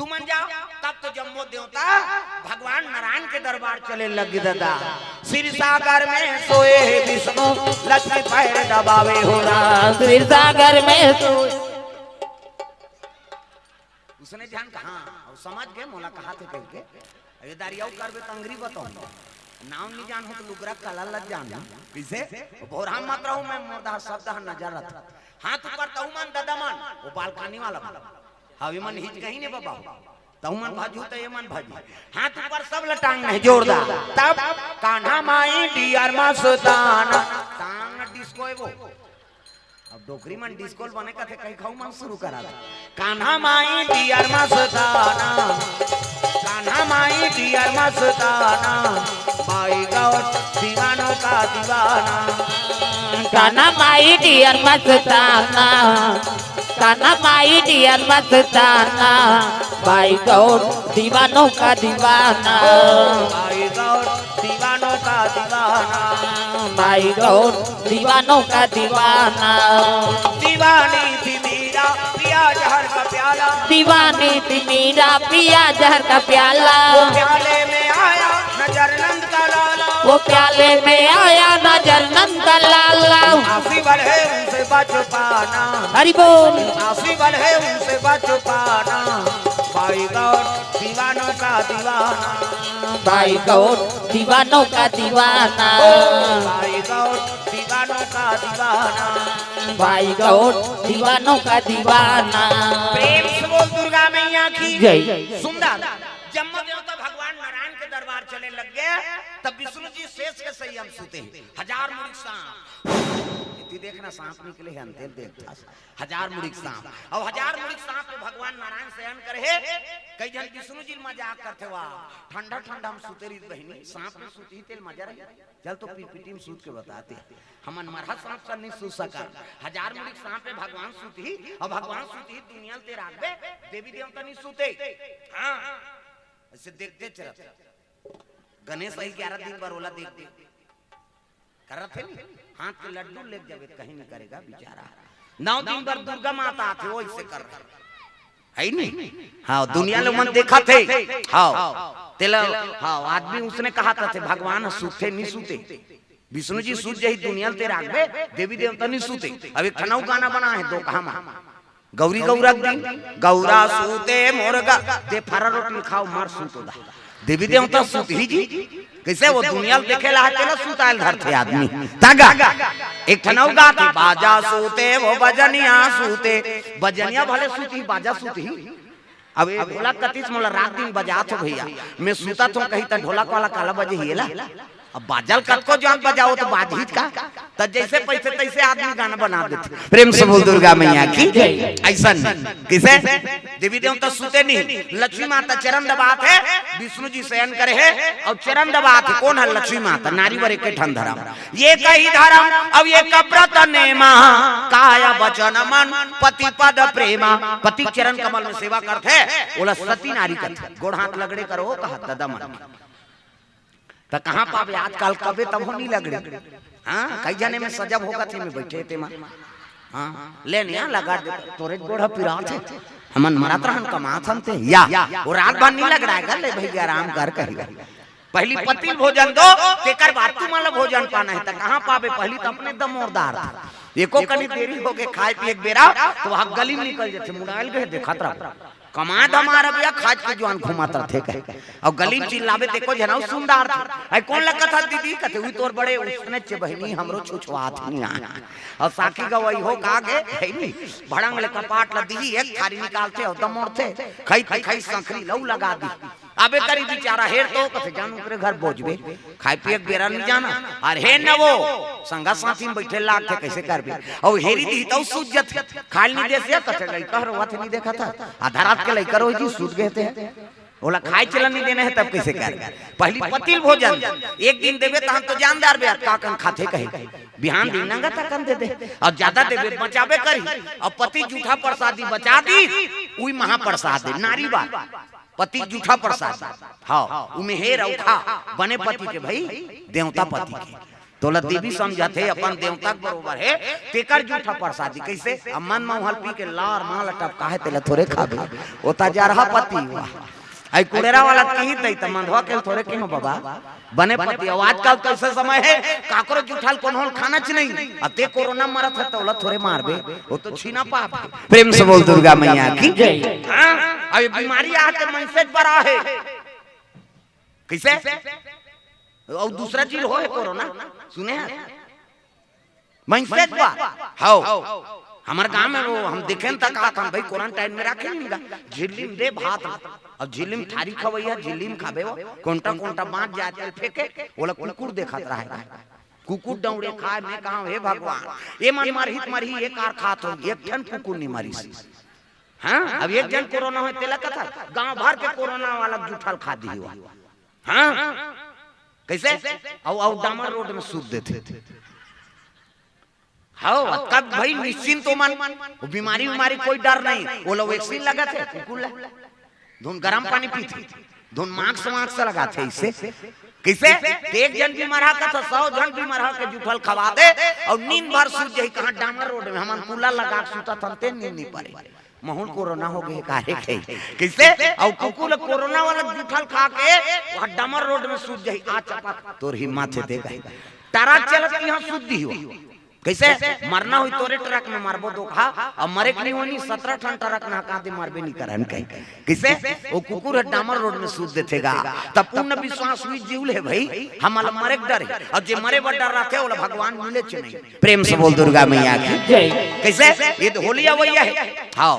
मन जाओ। तब तो जम्मो देवता भगवान नारायण के दरबार चले लगे दादा। क्षीर सागर में सोए विष्णु लक्ष्मी पैर दबावे हो राम। क्षीर सागर में सोए उसने ध्यान कहा और समझ गए मोला कहा थे कह के अरे दारियाऊ करबे तंगरी बताऊं नाम नहीं जान हो तो लुगरा कला लग जान किसे बोरा मत रहूं मैं मोदा शब्द नजर रहा हाथ ऊपर तऊ मन दादा मन वो बालकानी वाला हवे मन हिच कहीं ने बाबा तऊ मन भाजू तो ये मन भाजी हाथ ऊपर सब लटांग नहीं जोरदार तब कान्हा माई डियर मस्ताना टांग डिस्को वो अब डोकरी मन डिस्कोल बने का थे कहीं खाऊ मन शुरू करा कान्हा माई डियर मस्ताना कान्हा माई डियर मस्ताना माई गौर दीवानों का दीवाना कान्हा माई डियर मस्ताना कान्हा माई डियर मस्ताना माई गौर दीवानों का दीवाना माई गौर दीवानों का दीवाना माई गौर दीवानों का दीवाना दीवानी थी मीरा पिया जहर का प्याला दीवानी थी मीरा पिया जहर का प्याला वो प्याले में आया नजर नंद का लाला वो प्याले में आया नजर नंद का लाला आसी बल है उनसे बच पाना हरि बोल आसी बल है उनसे बच पाना भाई गौर दीवानों का दीवाना भाई गौर दीवानों का दीवाना भाई गौर दीवानों का दीवाना भाई गौर दीवानों का दीवाना प्रेम से बोल दुर्गा मैया की जय। सुंदर जम्मू देवता भगवान नारायण के दरबार चले लग गए तब विष्णु जी शेष के संयम सुते हजार मुड़ी सांप इतनी देखना सांप निकले हैं अंधेर देखता हजार मुड़ी सांप और हजार मुड़ी सांप पे भगवान नारायण शयन करे कई जन विष्णु जी मजाक करते वाह ठंडा ठंडा हम सुते रही बहनी सांप में सुती तेल मजा रही चल तो पीपीटी में सूत के बताते हमन मरहा सांप से नहीं सू सका हजार मुड़ी सांप पे भगवान सुती और भगवान सुती दुनिया ते राखबे देवी देवता नहीं सुते हां ऐसे देखते चलते गणेश भाई 11 दिन बरोला देख देख कर रहे थे हाथ के लड्डू ले जावे कहीं नहीं करेगा बेचारा 9 दिन पर दुर्गा माता थे वो ऐसे कर है नहीं हाँ दुनिया लोग मन देखा थे हाँ तेला हाँ आदमी उसने कहा था थे भगवान सूते नहीं सूते विष्णु जी सूत जही दुनिया ते राखबे देवी देवता नहीं सूते अब एक ठनाऊ गाना बना है दो कहा गौरी गौरा दिन गौरा सूते मोरगा दे फरा रोटी खाओ मार सूतो दा देवी देवता सूत ही जी कैसे वो दुनिया देखे ला के ना सूताल घर थे आदमी तागा एक ठनाऊ गाते बाजा सूते वो बजनिया सूते बजनिया भले सूती बाजा सूती अब ये ढोलक कतीस मोला रात दिन बजा तो भैया मैं सूता तो कहीं तक ढोलक वाला काला बजे हिला अब बाजल कत को जान बजाओ तो बाजीत का तो जैसे पैसे तैसे आदमी गाना बना देते प्रेम से बोल दुर्गा मैया की ऐसा किसे देवी देवता सूते नहीं लक्ष्मी माता चरण दबात है विष्णु जी शयन करे है और चरण दबात है कौन है लक्ष्मी माता नारी वर के ठन धर्म ये कही धर्म अब ये कब्रत नेमा काया वचन मन पति पद प्रेमा पति चरण कमल में सेवा करते बोला सती नारी करते गोड़ हाथ लगड़े करो कहा दादा मन तो कहाँ पावे आजकल कबे तब हो नहीं लग रही हाँ कई जने में सजब होगा थे में बैठे थे मां हाँ ले नहीं लगा दे तोरे गोड़ा पिरा थे हमन मरत रहन कमात हम थे या वो रात भर नहीं लग रहा है ले भैया आराम कर कहिगा पहली पति भोजन दो तेकर बाद तू मतलब भोजन पाना है तो कहाँ पावे पहली तो अपने दम मोरदार एको कनी देरी हो गए खाए पिए बेरा तो वहां गली में निकल जाते मुड़ाइल गए देखत रहा कमा हमारा भैया खाज के जवान घुमाता थे कहे और गली में चिल्लावे देखो जनाऊ सुंदर था आई कौन लगा था दीदी कहते हुई तोर बड़े उसने चे बहनी हमरो छुछवात नहीं आ और साकी गवाई हो का गे है नहीं भड़ंग ले कपाट ल दी एक थारी निकालते और दमोड़ते खाई खाई संखरी लऊ लगा दी अबे करी बेचारा हेर तो कहते जानू करे घर बोझबे खाए पिए बेरा नहीं जाना और हे न वो संगा साथी में बैठे लाग थे कैसे करबे और हेरी दी तो सुजत खाल नहीं दे से कहते गई कहरो वत नहीं देखा था आधा रात के लई करो जी सूत गए थे बोला खाए चलन नहीं देने है तब कैसे कर पहली पतिल भोजन एक दिन देवे तो हम तो जानदार बे काकन खाते कहे बिहान दिन नंगा तकन दे दे और ज्यादा देवे बचावे करी और पति जूठा प्रसादी बचा दी उई महाप्रसाद नारी बात पति जूठा प्रसाद हाँ उमे हेर औखा बने पति के भाई देवता पति के तोला देवी समझते अपन देवता के बरोबर है तेकर जूठा प्रसादी कैसे अमन महल पी के लार माल टपका है तेला थोड़े खाबे ओता जरहा पति हुआ आई कुड़ेरा वाला कही दई त मंधवा के थोड़े के हो बाबा बने पति और आजकल कैसे समय है काकरो जूठाल कोन होल खाना च नहीं अते कोरोना मरत है तोला थोड़े मारबे वो तो छीना पाप प्रेम से बोल दुर्गा मैया की जय। हां अभी बीमारी आके मनसेज बड़ा है कैसे और दूसरा चीज हो है कोरोना सुने हैं मैसेज बा हाउ हमारे गांव में वो हम देखें तक कहा था भाई क्वारंटाइन में रखे नहीं झिल्ली में दे भात और झिल्ली में थारी खवैया झिल्ली में खाबे वो कोंटा कोंटा बांट जाते फेंके बोला कुकुर देखत रहा कुकुर डौड़े खाए मैं कहा हे भगवान ये मन मारहित मरही एक कार खात हो एक ठन कुकुर नहीं मारी हां अब एक जन कोरोना हो तेला कथा गांव भर के कोरोना वाला जूठल खा दी हुआ हां कैसे और डामर रोड में सूत देते हाँ कब भाई निश्चिंत तो मन बीमारी कोई डर नहीं वो लोग वैक्सीन लगा थे धुन गर्म पानी पीते धुन मास्क लगा थे इससे कैसे एक जन बीमार का तो 100 जन बीमार के जूठल खवा दे और नींद भर सूत जाए कहाँ डामर रोड में हम कूलर लगा सूता तंते नींद नहीं पारे महूल कोरोना हो गए काहे कैसे और कुकुर कोरोना वाला जूठल खा के वहां डामर रोड में सूत जाई आ चपा तोर हिम्मत है देगा ट्रक चलत यहां शुद्धि हो कैसे मरना हुई तोरे ट्रक में मारबो धोखा और मरे के नहीं होनी 17 टन ट्रक ना कादे मारबे नहीं करन कहीं कैसे वो कुकुर डामर रोड में सूत देतेगा तब पूर्ण विश्वास हुई जीव है भाई हमारा मरे डर है और जे मरे बड़ डर रखे वो भगवान मिले छ नहीं प्रेम से बोल दुर्गा मैया की जय। कैसे ये तो होली आवैया है हां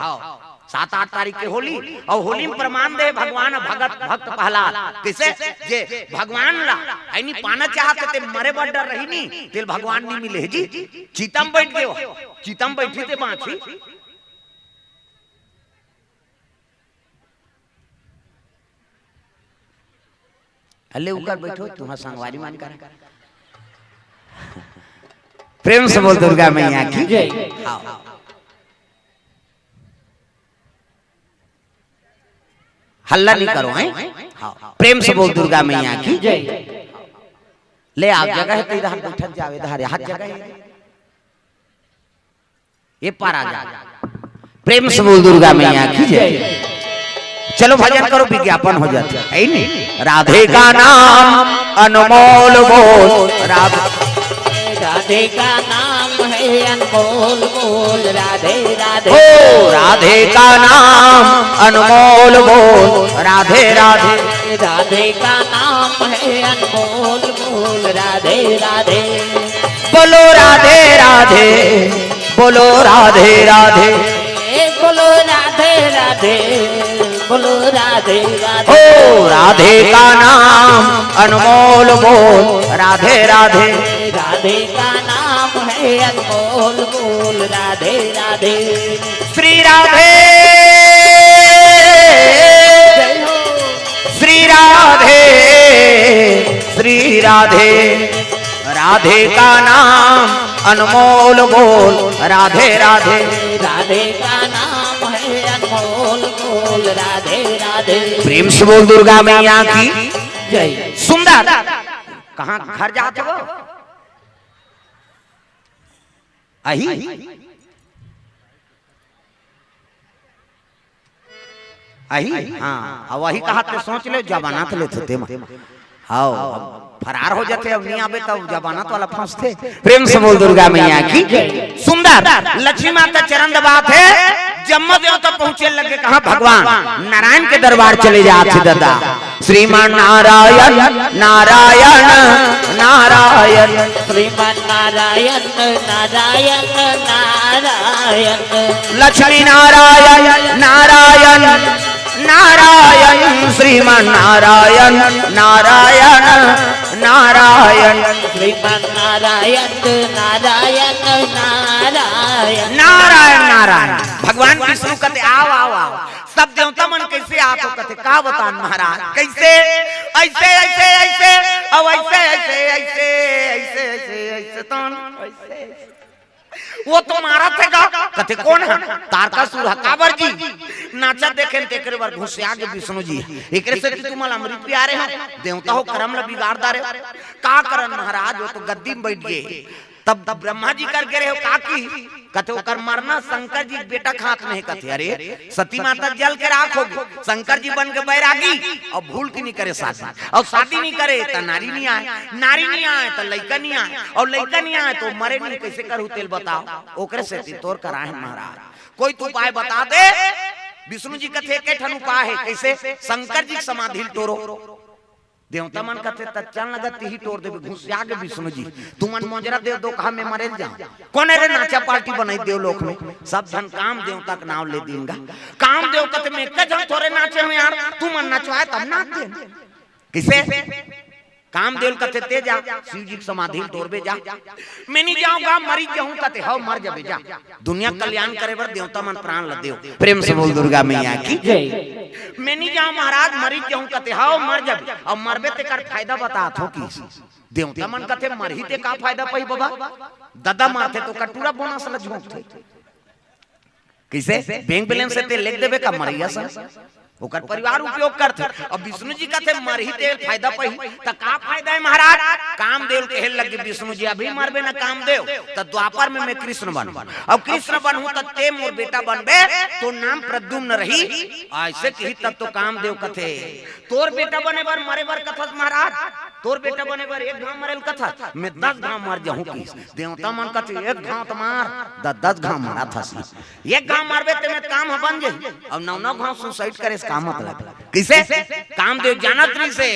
7-8 तारीख के होली और होली में प्रमाण दे भगवान भक्त प्रहलाद कैसे जे भगवान ला ऐनी पाना चाहते ते मरे बड़ डर रही नी तेल भगवान नहीं मिले जी चीतम बैठ गए चीतम बैठी ते बाछी अल्ले ऊपर बैठो तुम्हारा संगवारी मान कर प्रेम से बोल दुर्गा मैया की जय। हल्ला नहीं करो हैं प्रेम से बोल दुर्गा मैया की जय। ले आप जगह है तेरा हाथ बैठक जावे धारे हाथ जगह है ये पारा जा प्रेम से बोल दुर्गा मैया की जय। चलो भजन करो विज्ञापन हो जाता है नहीं राधे का नाम अनमोल बोल राधे का नाम है अनमोल बोल राधे राधे ओ राधे का नाम अनमोल बोल राधे राधे राधे का नाम है अनमोल बोल राधे राधे बोलो राधे राधे बोलो राधे राधे बोलो राधे राधे बोलो राधे राधे ओ राधे का नाम अनमोल बोल राधे राधे राधे का नाम है अनमोल बोल राधे राधे श्री राधे श्री राधे श्री राधे राधे का नाम अनमोल बोल राधे राधे राधे का नाम है अनमोल बोल राधे राधे प्रेम से बोल दुर्गा मैया की जय। सुंदर कहाँ घर जाते हो अही अही हाँ वही कहा तो सोच ले जबानात लेते हाँ फरार हो जाते अब नहीं आवे तब जबानात वाला फंसते प्रेम से बोल दुर्गा मैया की सुंदर लक्ष्मी माता चरण दबात है जम्मू देवता पहुंचे लगे कहा भगवान नारायण के दरबार चले जाते दादा श्रीमान नारायण नारायण नारायण श्रीमान नारायण नारायण नारायण लक्ष्मी नारायण नारायण नारायण श्रीमान नारायण नारायण नारायण श्रीमान नारायण नारायण नारायण नारायण नारायण भगवान विष्णु कहते आओ आओ आओ सब देवता मन कैसे आतो कहते का बता महाराज कैसे ऐसे ऐसे ऐसे अब ऐसे ऐसे ऐसे ऐसे ऐसे ऐसे तो वो तो मारा थे का कथे कौन है तारकासुर हकाबर जी नाचा देखे तेकरे बार घुसिया के विष्णु जी एकरे से तुम अमृत प्यारे हो देवता हो कर्म ल बिगाड़ रे का करन महाराज वो तो गद्दी में बैठ गए तब ब्रह्मा जी कर गए हो का की कथे ओकर मरना शंकर जी बेटा खात नहीं कथे अरे सती माता जल के राख होगी शंकर जी बन के बैरागी और भूल की नहीं करे शादी और शादी नहीं करे तो नारी नहीं आए तो लड़का नहीं आए और लड़का नहीं आए तो मरे नहीं कैसे करू तेल बताओ ओकरे से तोर कराए महाराज कोई तू उपाय बता दे विष्णु जी कथे के ठन उपाय है कैसे शंकर जी समाधि तोरो देवता मन कथे तचन लगत ही तोड़ देबे घुसिया के विष्णु जी तुमन मोजरा दे दो कहा में मरे जा कोने रे नाचा पार्टी बनाई देव लोक में सब धन काम देवता का नाम ले देंगा काम देव कथे में के जन थोड़े नाचे हो यार तुमन नचवाए तब नाच दे किसे काम देव कथे ते जा शिव जी समाधि तोड़बे जा मैं नहीं जाऊंगा मरी जाऊं कथे हो मर जाबे जा दुनिया कल्याण करे बर देवता मन प्राण ल देव प्रेम से बोल दुर्गा मैया की जय मैं नहीं जाऊं महाराज मरी जाऊं कथे हो मर जाबे और मरबे ते कर फायदा बतात हो की देवता मन कथे मरही ते का फायदा पई बाबा दादा मारते तो कटूरा बोनस ल झोंकते कैसे बैंक बैलेंस से ते लिख देबे का मरिया सन ओकर परिवार उपयोग करते और विष्णु जी का थे मरही तेल फायदा पही त का फायदा है महाराज कामदेव के हेल लगे विष्णु जी अभी मरबे ना कामदेव त द्वापर में मैं कृष्ण बन अब कृष्ण बनहूं त ते मोर बेटा बनबे तो नाम प्रद्युम्न रही ऐसे कही तब तो कामदेव कथे तोर बेटा बने बर मरे बर कथस महाराज तोर बेटा बने बर एक घाव मरेल कथा मैं 10 घाव मर जाऊं की देवता मन कथे एक घाव त मार 10 घाव मारा था एक घाव मारबे ते में काम बन जाई अब 9 घाव सुसाइड करे का मतलब किसे कामदेव जानत नहीं से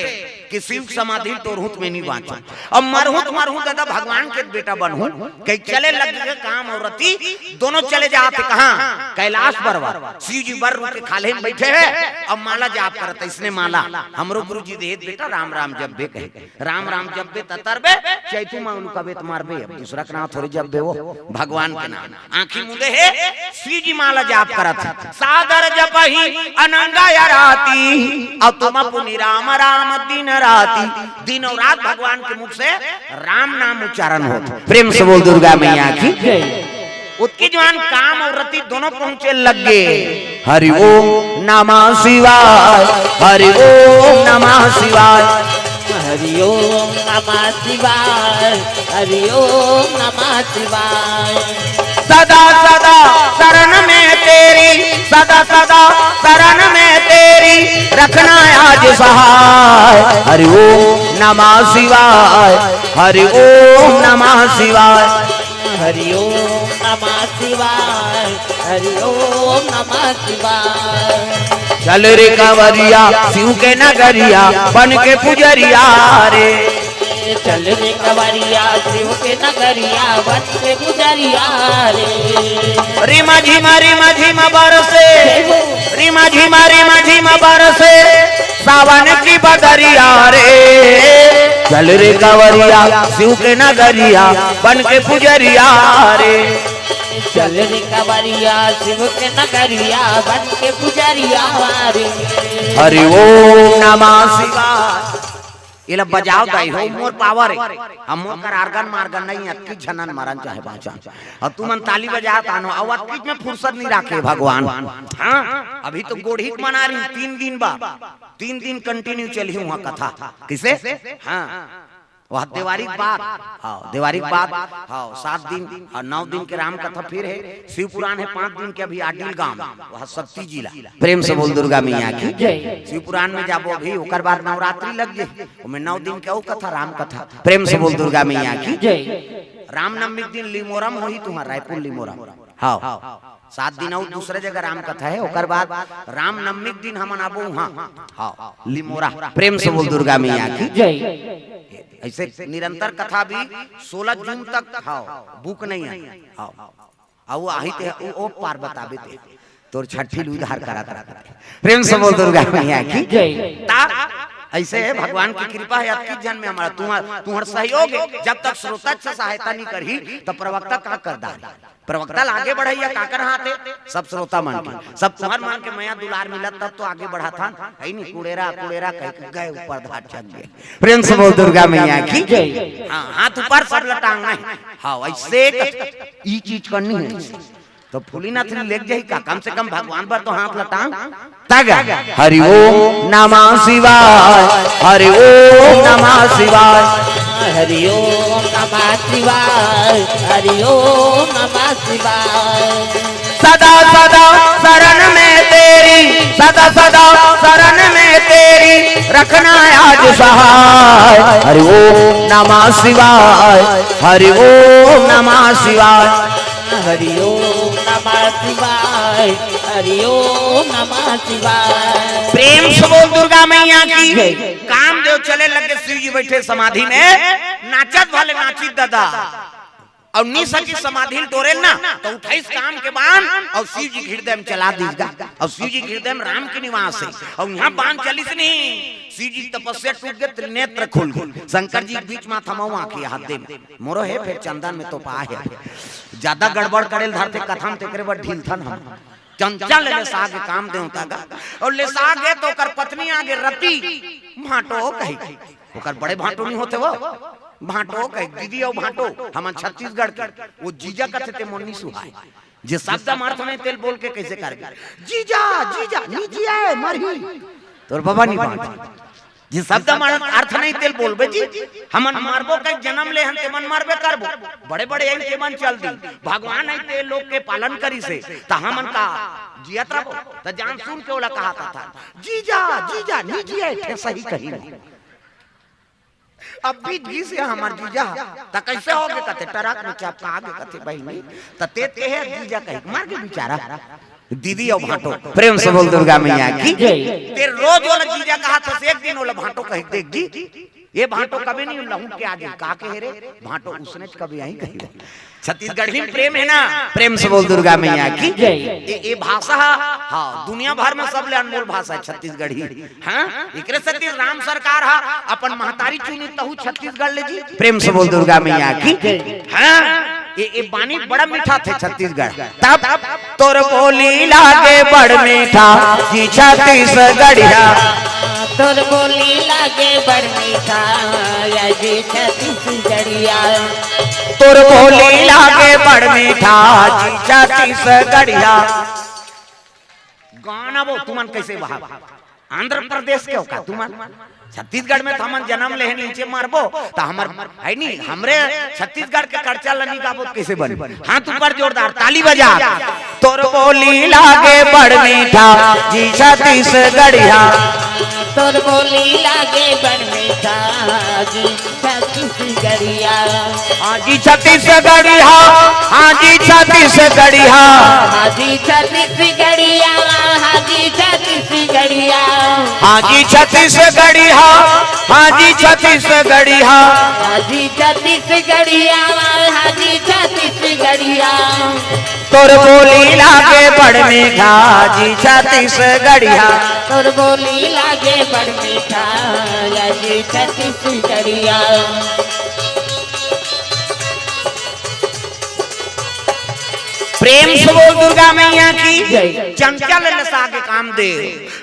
कि शिव समाधि तोरहुत में नहीं बाँचा अब मरहुत दादा भगवान के बेटा बनहूं कहीं चले लग गए काम और रति दोनों चले जाते कहां कैलाश परवर शिव जी बर के खाले में बैठे हैं अब माला जाप करते इसने माला हमरो गुरु जी देत बेटा राम राम जब बे कहे राम राम जब बे ततरबे चैतु मां उनका बेत मारबे अब दूसरा का नाम थोड़ी जब बे वो भगवान के नाम आंखी मुंदे है शिव जी माला जाप करत सादर जपहि अनंगा राती अब तुम पुनि राम राम दिन राती दिन और रात भगवान के मुख से राम नाम उच्चारण हो प्रेम से बोल दुर्गा मैया की उसकी जवान काम और रति दोनों पहुंचे लग गए हरि ओम नमः शिवाय हरि ओम नमः शिवाय हरि ओम नमः शिवाय हरि ओम नमः शिवाय सदा सदा शरण में तेरी सदा सदा शरण में तेरी रखना आज सहाय हरि ओम नमः शिवाय हरि ओम नमः शिवाय हरि ओम नमः शिवाय हरि ओम नमः शिवाय चल रे कंवरिया शिव के नगरिया बन के पुजरिया रे चल रे कंवरिया शिव के नगरिया बन के पुजरिया रे रिमा झिमा बरसे रिमा झिमा बरसे सावन की बदरिया रे चल रे कंवरिया शिव के नगरिया बन के पुजरिया रे चल रे कंवरिया शिव के नगरिया बन के पुजरिया रे हरि ओम नमः शिवाय ये बजाओ दाई हो मोर पावर है हम मोर कर आर्गन मार्गन नहीं अक्की झनन मरन चाहे बाचा और तुमन ताली बजात आनो अब अक्की में फुर्सत नहीं रखे भगवान हां अभी तो गोढ़ीत मना रही 3 दिन कंटिन्यू चली हुआ कथा किसे हां वह देवारी बात हाँ देवारी बात हाँ 7 दिन और 9 दिन के राम कथा फिर है शिव पुराण है 5 दिन के अभी आडिल गांव वह शक्ति जिला प्रेम से बोल दुर्गा मैया की शिव पुराण में जाबो अभी ओकर बाद नवरात्रि लग जाए ओमे 9 दिन के कथा राम कथा प्रेम से बोल दुर्गा मैया की रामनवमी दिन लिमोरम होई तुम्हारा रायपुर लिमोरम हाँ 7 दिन और दूसरे जगह राम कथा है ओकर बाद रामनवमी दिन हम आबो हाँ लिमोरा प्रेम से बोल दुर्गा मैया की ऐसे निरंतर कथा भी 16 जून तक बुक नहीं है आओ आही ते ओ पार बताबे ते तोर छठी उधार करा प्रेम से बोल दुर्गा मैया की ता ऐसे है भगवान की कृपा है 21 जन्म में हमारा तुम्हारा सहयोग है जब तक श्रोता से सहायता नहीं करही तो प्रवक्ता का कर दा प्रवक्ता आगे बढ़ैया काकर हाथे सब श्रोता मान के सब तुम्हार मान के मैया दुलार मिलत तब तो आगे बढ़ा था है नहीं कुड़ेरा कुड़ेरा कह के गए ऊपर धार चल गए। प्रेम से बोल दुर्गा मैया की जय। हाँ हाथ ऊपर सब लटांगना है। हाँ ऐसे ई चीज करनी है तो फूलीनाथ ने लेके जाई का कम से कम भगवान पर तो हाथ लटांग तागा। हरि ओम नमः शिवाय हरि ओम नमः शिवाय हरि ओम नमः शिवाय हरि ओम नमः शिवाय। सदा सदा शरण में तेरी सदा सदा शरण में तेरी रखना आज सहाय। हरि ओम नमः शिवाय हरि ओम नमः शिवाय हरि ओम नमः शिवाय हरि ओम नमः शिवाय। प्रेम से बोल दुर्गा मैया की। कामदेव चले लगे शिव जी बैठे समाधि में नाचत वाले नाचित दादा और निशा की समाधि तोड़े ना तो 28 काम के बाण और शिव जी हृदय में चला दीजिएगा और शिव जी हृदय में राम के निवास है और यहाँ बाण चलिस नहीं शिव जी तपस्या टूट गए त्रिनेत्र खुल गए शंकर जी के बीच में थमाऊ आंखें हाथ दे मोरो है फिर चंदन में तो पा है ज्यादा गड़बड़ करेल धरते कथम तेकरे बड़ ढील थन हम चंचल ले सागे काम देवता गा और ले सागे तो कर पत्नी आगे रति भाटो कही ओकर बड़े भाटो नहीं होते वो भाटो कह दीदी और भाटो हम छत्तीसगढ़ के वो जीजा कथे ते मोन्नी सुहाय जे शब्द मार्थ में तेल बोल के कैसे कर जीजा जीजा नीचे आए मरही तोर बाबा नहीं बात जे शब्द मार्थ अर्थ नहीं तेल बोलबे जी हमन मारबो कह जन्म ले हम ते मन मारबे करबो बड़े बड़े आई के मन चल दी भगवान आई ते लोग के पालन करी से त हमन का जियत रहो त जान सुन के ओला कहा था जीजा जीजा नीचे आए सही कही अब भी घी से हमार जीजा त कैसे होगे कते टरक में क्या आगे कते बहनी त ते है जीजा कह मार के बेचारा दीदी और भाटो प्रेम से बोल दुर्गा मैया की ते रोज वाला जीजा कहा था एक दिन वाला भाटो कह देख जी ये भाटो कभी नहीं लहू के आगे का के रे भाटो उसने कभी यही कही छत्तीसगढ़ी में प्रेम है ना प्रेम से बोल दुर्गा मैया की ये भाषा हाँ दुनिया भर में सबले अनमोल भाषा है छत्तीसगढ़ी। हाँ एकरे सतीश राम सरकार हा अपन महतारी चुनी तहु छत्तीसगढ़ ले जी प्रेम से बोल दुर्गा मैया की। हाँ ये बानी बड़ा मीठा थे छत्तीसगढ़ तब तोर बोली लागे बड़ मीठा जी छत्तीसगढ़िया तोर बोली लागे बड़ मीठा या जी छत्तीसगढ़िया तोर बोली लागे बड़ मीठा जी छत्तीसगढ़िया। गाना वो तुमन कैसे बहा आंध्र प्रदेश के होगा तुमन छत्तीसगढ़ में हमन जन्म ले नीचे मारबो तो हमर है नहीं हमरे छत्तीसगढ़ के खर्चा लनी गाबो कैसे बने हाथ ऊपर जोरदार ताली बजा तोर बोली लागे बड़ मीठा जी छत्तीसगढ़िया तोर बोली लागे बड़ मीठा जी छत्तीसगढ़िया। हाँ जी छत्तीसगढ़िया हाँ जी छत्तीसगढ़िया हाँ जी छत्तीसगढ़िया हाँ जी छत्तीसगढ़िया हाँ जी छत्तीसगढ़िया हाँ जी छत्तीसगढ़िया हाँ जी छत्तीसगढ़िया हाँ जी छत्तीसगढ़िया। तोर बोली लागे बड़ मीठा जी छत्तीसगढ़िया तोर बोली लागे बड़ मीठा या जी छत्तीसगढ़िया। प्रेम से बोल दुर्गा मैया की। चंचल लसागे काम दे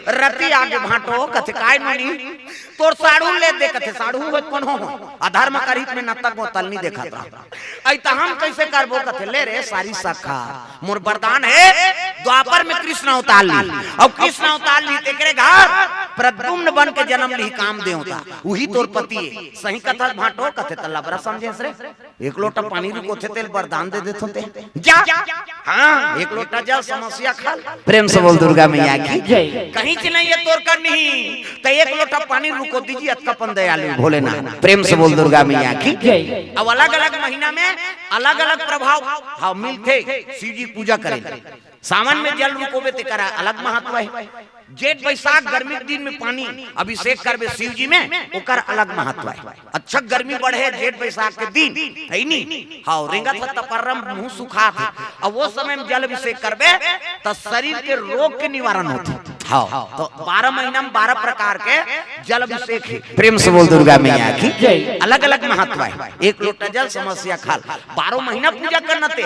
रति आगे भाटो कथे काय मनी तोर साड़ू ले दे कथे साड़ू हो कौन हो अधर्म करित में नतक वो तलनी देखा था ऐ त हम कैसे करबो कथे ले रे सारी सखा मोर वरदान है द्वापर में कृष्ण अवतार ली अब कृष्ण अवतार ली तेकरे घर प्रद्युम्न बन के जन्म ली काम देवता वही तोर पति है सही कथा भाटो कथे तल्ला बरा समझे रे एक लोटा पानी रुको थे तेल वरदान दे देथो ते जा हाँ एक लोटा जल समस्या खाल प्रेम से बोल दुर्गा मैया की कहीं से नहीं ये तोड़ कर नहीं तो एक लोटा पानी रुको दीजिए अतकपन दयालु भोलेनाथ प्रेम से बोल दुर्गा मैया की। अब अलग अलग महीना में अलग अलग प्रभाव हाँ मिलते शिव जी पूजा करें सावन में जल रुकोबे ते करा अलग महत्व है जेठ बैसाख गर्मी के दिन में पानी अभिषेक करबे शिव जी में ओकर अलग महत्व है। अच्छा गर्मी बढ़े जेठ बैसाख के दिन है नी हाँ रेंगा था परम मुंह सुखा थे अब वो समय में जल अभिषेक करबे तो शरीर के रोग के निवारण होते हाँ तो 12 महीना में 12 प्रकार के जल अभिषेक है प्रेम से बोल दुर्गा मैया की अलग अलग महत्व है। एक लोटा जल समस्या खाल 12 महीना पूजा करना ते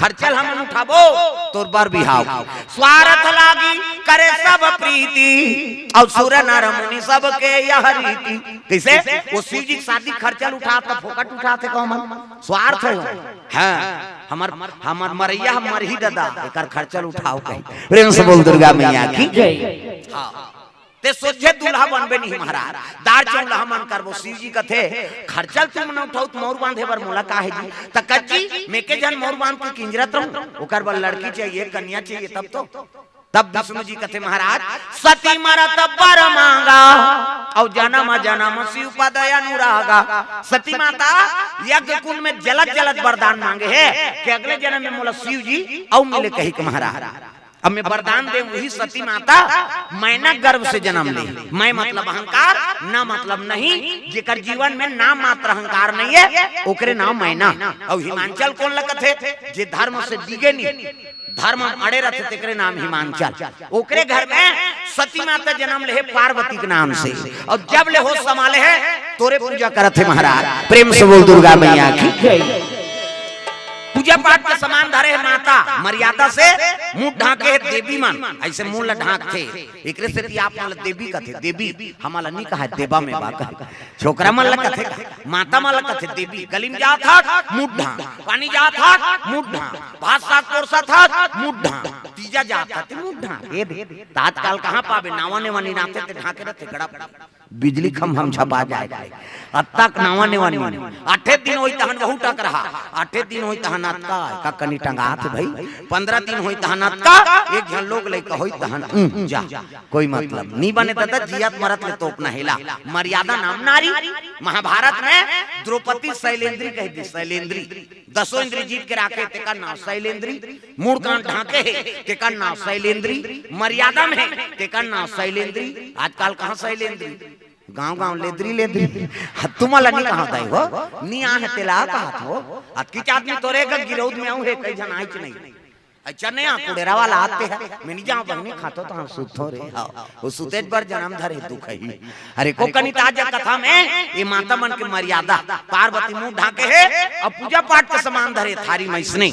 खर्चल हम उठाबो तोर बर बिहाव स्वार्थ लागी करे सब प्रीति और सुर नर मुनि सब के यह रीति। कैसे वो शिव जी शादी खर्चल उठाते फोकट उठाते कौन स्वार्थ है हमर हमर मरैया हमर ही दादा एकर खर्चल उठाओ कहीं प्रेम से बोल दुर्गा मैया की जय। हां ते सोचे दूल्हा बनबे नहीं महाराज दार चौला मन करबो शिव जी कथे खर्चल तुम न उठाओ मोर बांधे बर मोला काहे जी त कच्ची मेके जन मोर बांध के किंजरत रहूं ओकर बर लड़की चाहिए कन्या चाहिए तब विष्णु जी कथे महाराज सती मरत बर मांगा और जन्म जन्म शिव पद अनुरागा। सती माता यज्ञ कुंड में जलद जलद वरदान मांगे है कि अगले जन्म में मोला शिव जी औ मिले कही के महाराज अब मैं वरदान दे वही सती माता मैना गर्भ से जन्म ले। मैं मतलब अहंकार ना मतलब नहीं जेकर जीवन में नाम मात्र अहंकार नहीं है ओकरे नाम मैना। और हिमांचल कौन लगत है जे धर्म से डिगे नहीं धर्म अड़े रहते तेकरे नाम हिमांचल। ओकरे घर में सती माता जन्म ले पार्वती के नाम से और जब ले होश संभाले है तोरे पूजा करत है महाराज प्रेम से बोल दुर्गा मैया की। पूजा पाठ के समान धरे है माता मर्यादा से मुंह ढाके है देवी मन ऐसे मुंह ला ढाक थे एकरे से आप मन देवी कथे देवी हमारा नहीं कहा देवा में बा कहे छोकरा मन ला कथे माता मन ला कथे देवी गली में जा था मुंह ढाक पानी जा था मुंह ढाक भात साग कोरसा था मुंह ढाक तीजा जाता थे मुंह ढाक ए तात्काल कहां पावे नावा ने वानी नाते ते ढाके रहते गड़ा बिजली हम छपा जाए अब तक नावा ने वानी 8 दिन होई तहन बहुत टक रहा 8 दिन होई तहन का कनी टंगात भाई 15 दिन होई तहन का एक जन लोग लेके होई तहन जा कोई मतलब नहीं बने दादा जियत मरत ले तोप ना हिला मर्यादा नाम नारी। महाभारत में द्रौपदी शैलेंद्री कह दी शैलेंद्री 10 इंद्री जीत के राखे ते का नाम शैलेंद्री मुड़ कान ढाके है ते का नाम शैलेंद्री मर्यादा में ते का नाम शैलेंद्री। आजकल कहां शैलेंद्री गांव गांव लेद्री लेद्री तुम्हारा नहीं कहा था हो नी आ है तेला कहा हो किच आदमी तोरे का गिरौद में आऊं है कई जन आइच नहीं अच्छा नहीं कुड़ेरा वाला आते हैं मैं नहीं जाऊं बहनी खातो तो हम सुतो रे वो सुतेज पर जन्म धरे दुख है। अरे को कनी ताजा कथा में ये माता मन के मर्यादा पार्वती मुंह ढाके है और पूजा पाठ के समान धरे थारी में इसने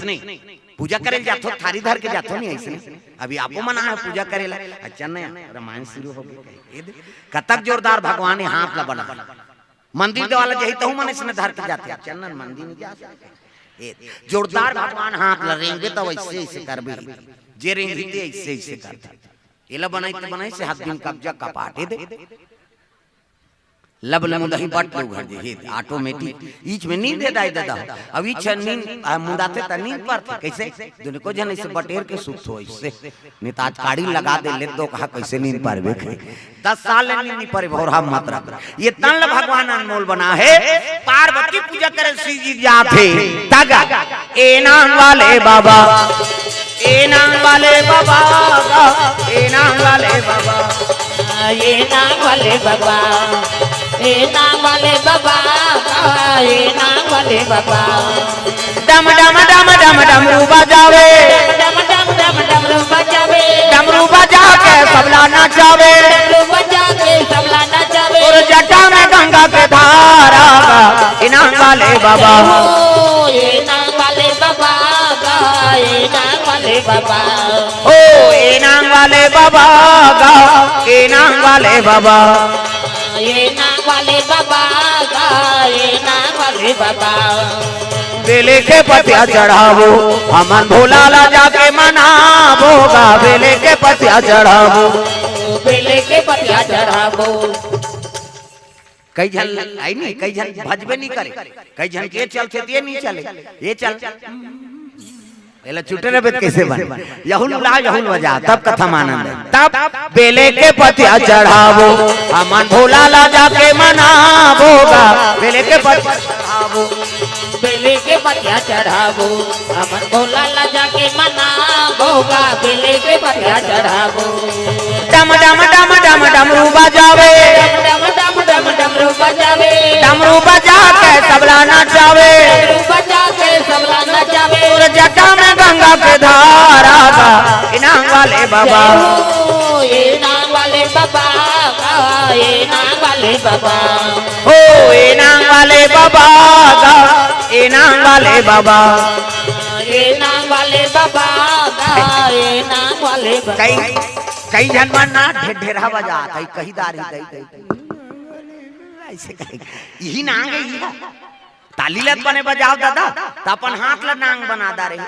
पूजा करे जातो थारी धर के जातो नहीं ऐसे अभी आपको मना है पूजा करेला। अच्छा नहीं रामायण शुरू हो गया कतक जोरदार भगवान ने हाथ ला बना मंदिर वाला जही तो मन इसने धर के जाते चन्नन मंदिर में जा जोरदार भगवान हाथ ला रेंगे तो वैसे ऐसे करबे जे रेंगे ऐसे ऐसे करते एला बनाई से हाथ दिन कब्जा कपाटे दे लब मुदही बट लो घर दे ऑटोमेटिक ईच में नींद दे दाई दादा अब ईच नींद मुदाते त नींद पर कैसे दुने को जन ऐसे बटेर के सुत हो इससे नेताज काड़ी लगा दे ले दो कहा कैसे नींद पारबे 10 साल नींद नहीं पारे भौरा मत रख ये तन भगवान अनमोल बना है। पार्वती पूजा करे शिव जी जाते तागा ए नाम वाले बाबा ए नाम वाले बाबा ए नाम वाले बाबा ये नाम वाले बाबा ए नाम वाले बाबा ए नाम वाले बाबा डम डम डम डम डमरू बजावे डम डम डम डमरू बजावे डमरू बजा के सबला नचावे डमरू बजा के सबला नचावे और जटा में गंगा के धारा इनाम वाले बाबा ओ ये नाम वाले बाबा ए नाम वाले बाबा ओ इनाम वाले बाबा इनाम वाले बाबा ये नाम वाले बाबा ये नाम वाले बाबा बेले के पतिया चढ़ावो हमन भोला ला जाके मनावोगा बेले के पतिया चढ़ावो बेले के पतिया चढ़ावो। कई जन आई नहीं कई जन भजबे नहीं करे कई जन के चलते ये नहीं चले ये चल एला छुटे रे बेत कैसे बन यहुल ला यहुल बजा तब कथा मानंद तब बेले के पतिया चढ़ावो हमन भोला ला जाके मनावोगा बेले के पतिया चढ़ावो बेले के पतिया चढ़ावो हमन भोला ला जाके मनावोगा बेले के पतिया चढ़ावो। डम डम डम डम डमरू बजावे डम डम डम डमरू बजावे डमरू बजा के सबला नचावे डमरू बजा के सबला नचावे और जटा में गंगा के धारा का इनाम वाले बाबा ये नाम वाले बाबा ये नाम वाले बाबा ओ इनाम वाले बाबा का इनाम वाले बाबा ये नाम वाले बाबा गाए नाम वाले बाबा। कई जनमन ना ढेरा बजा कहीं दारी ऐसे यही नांग है यही ताली लत बने बजाओ दादा तो अपन हाथ ला नांग बना दा रही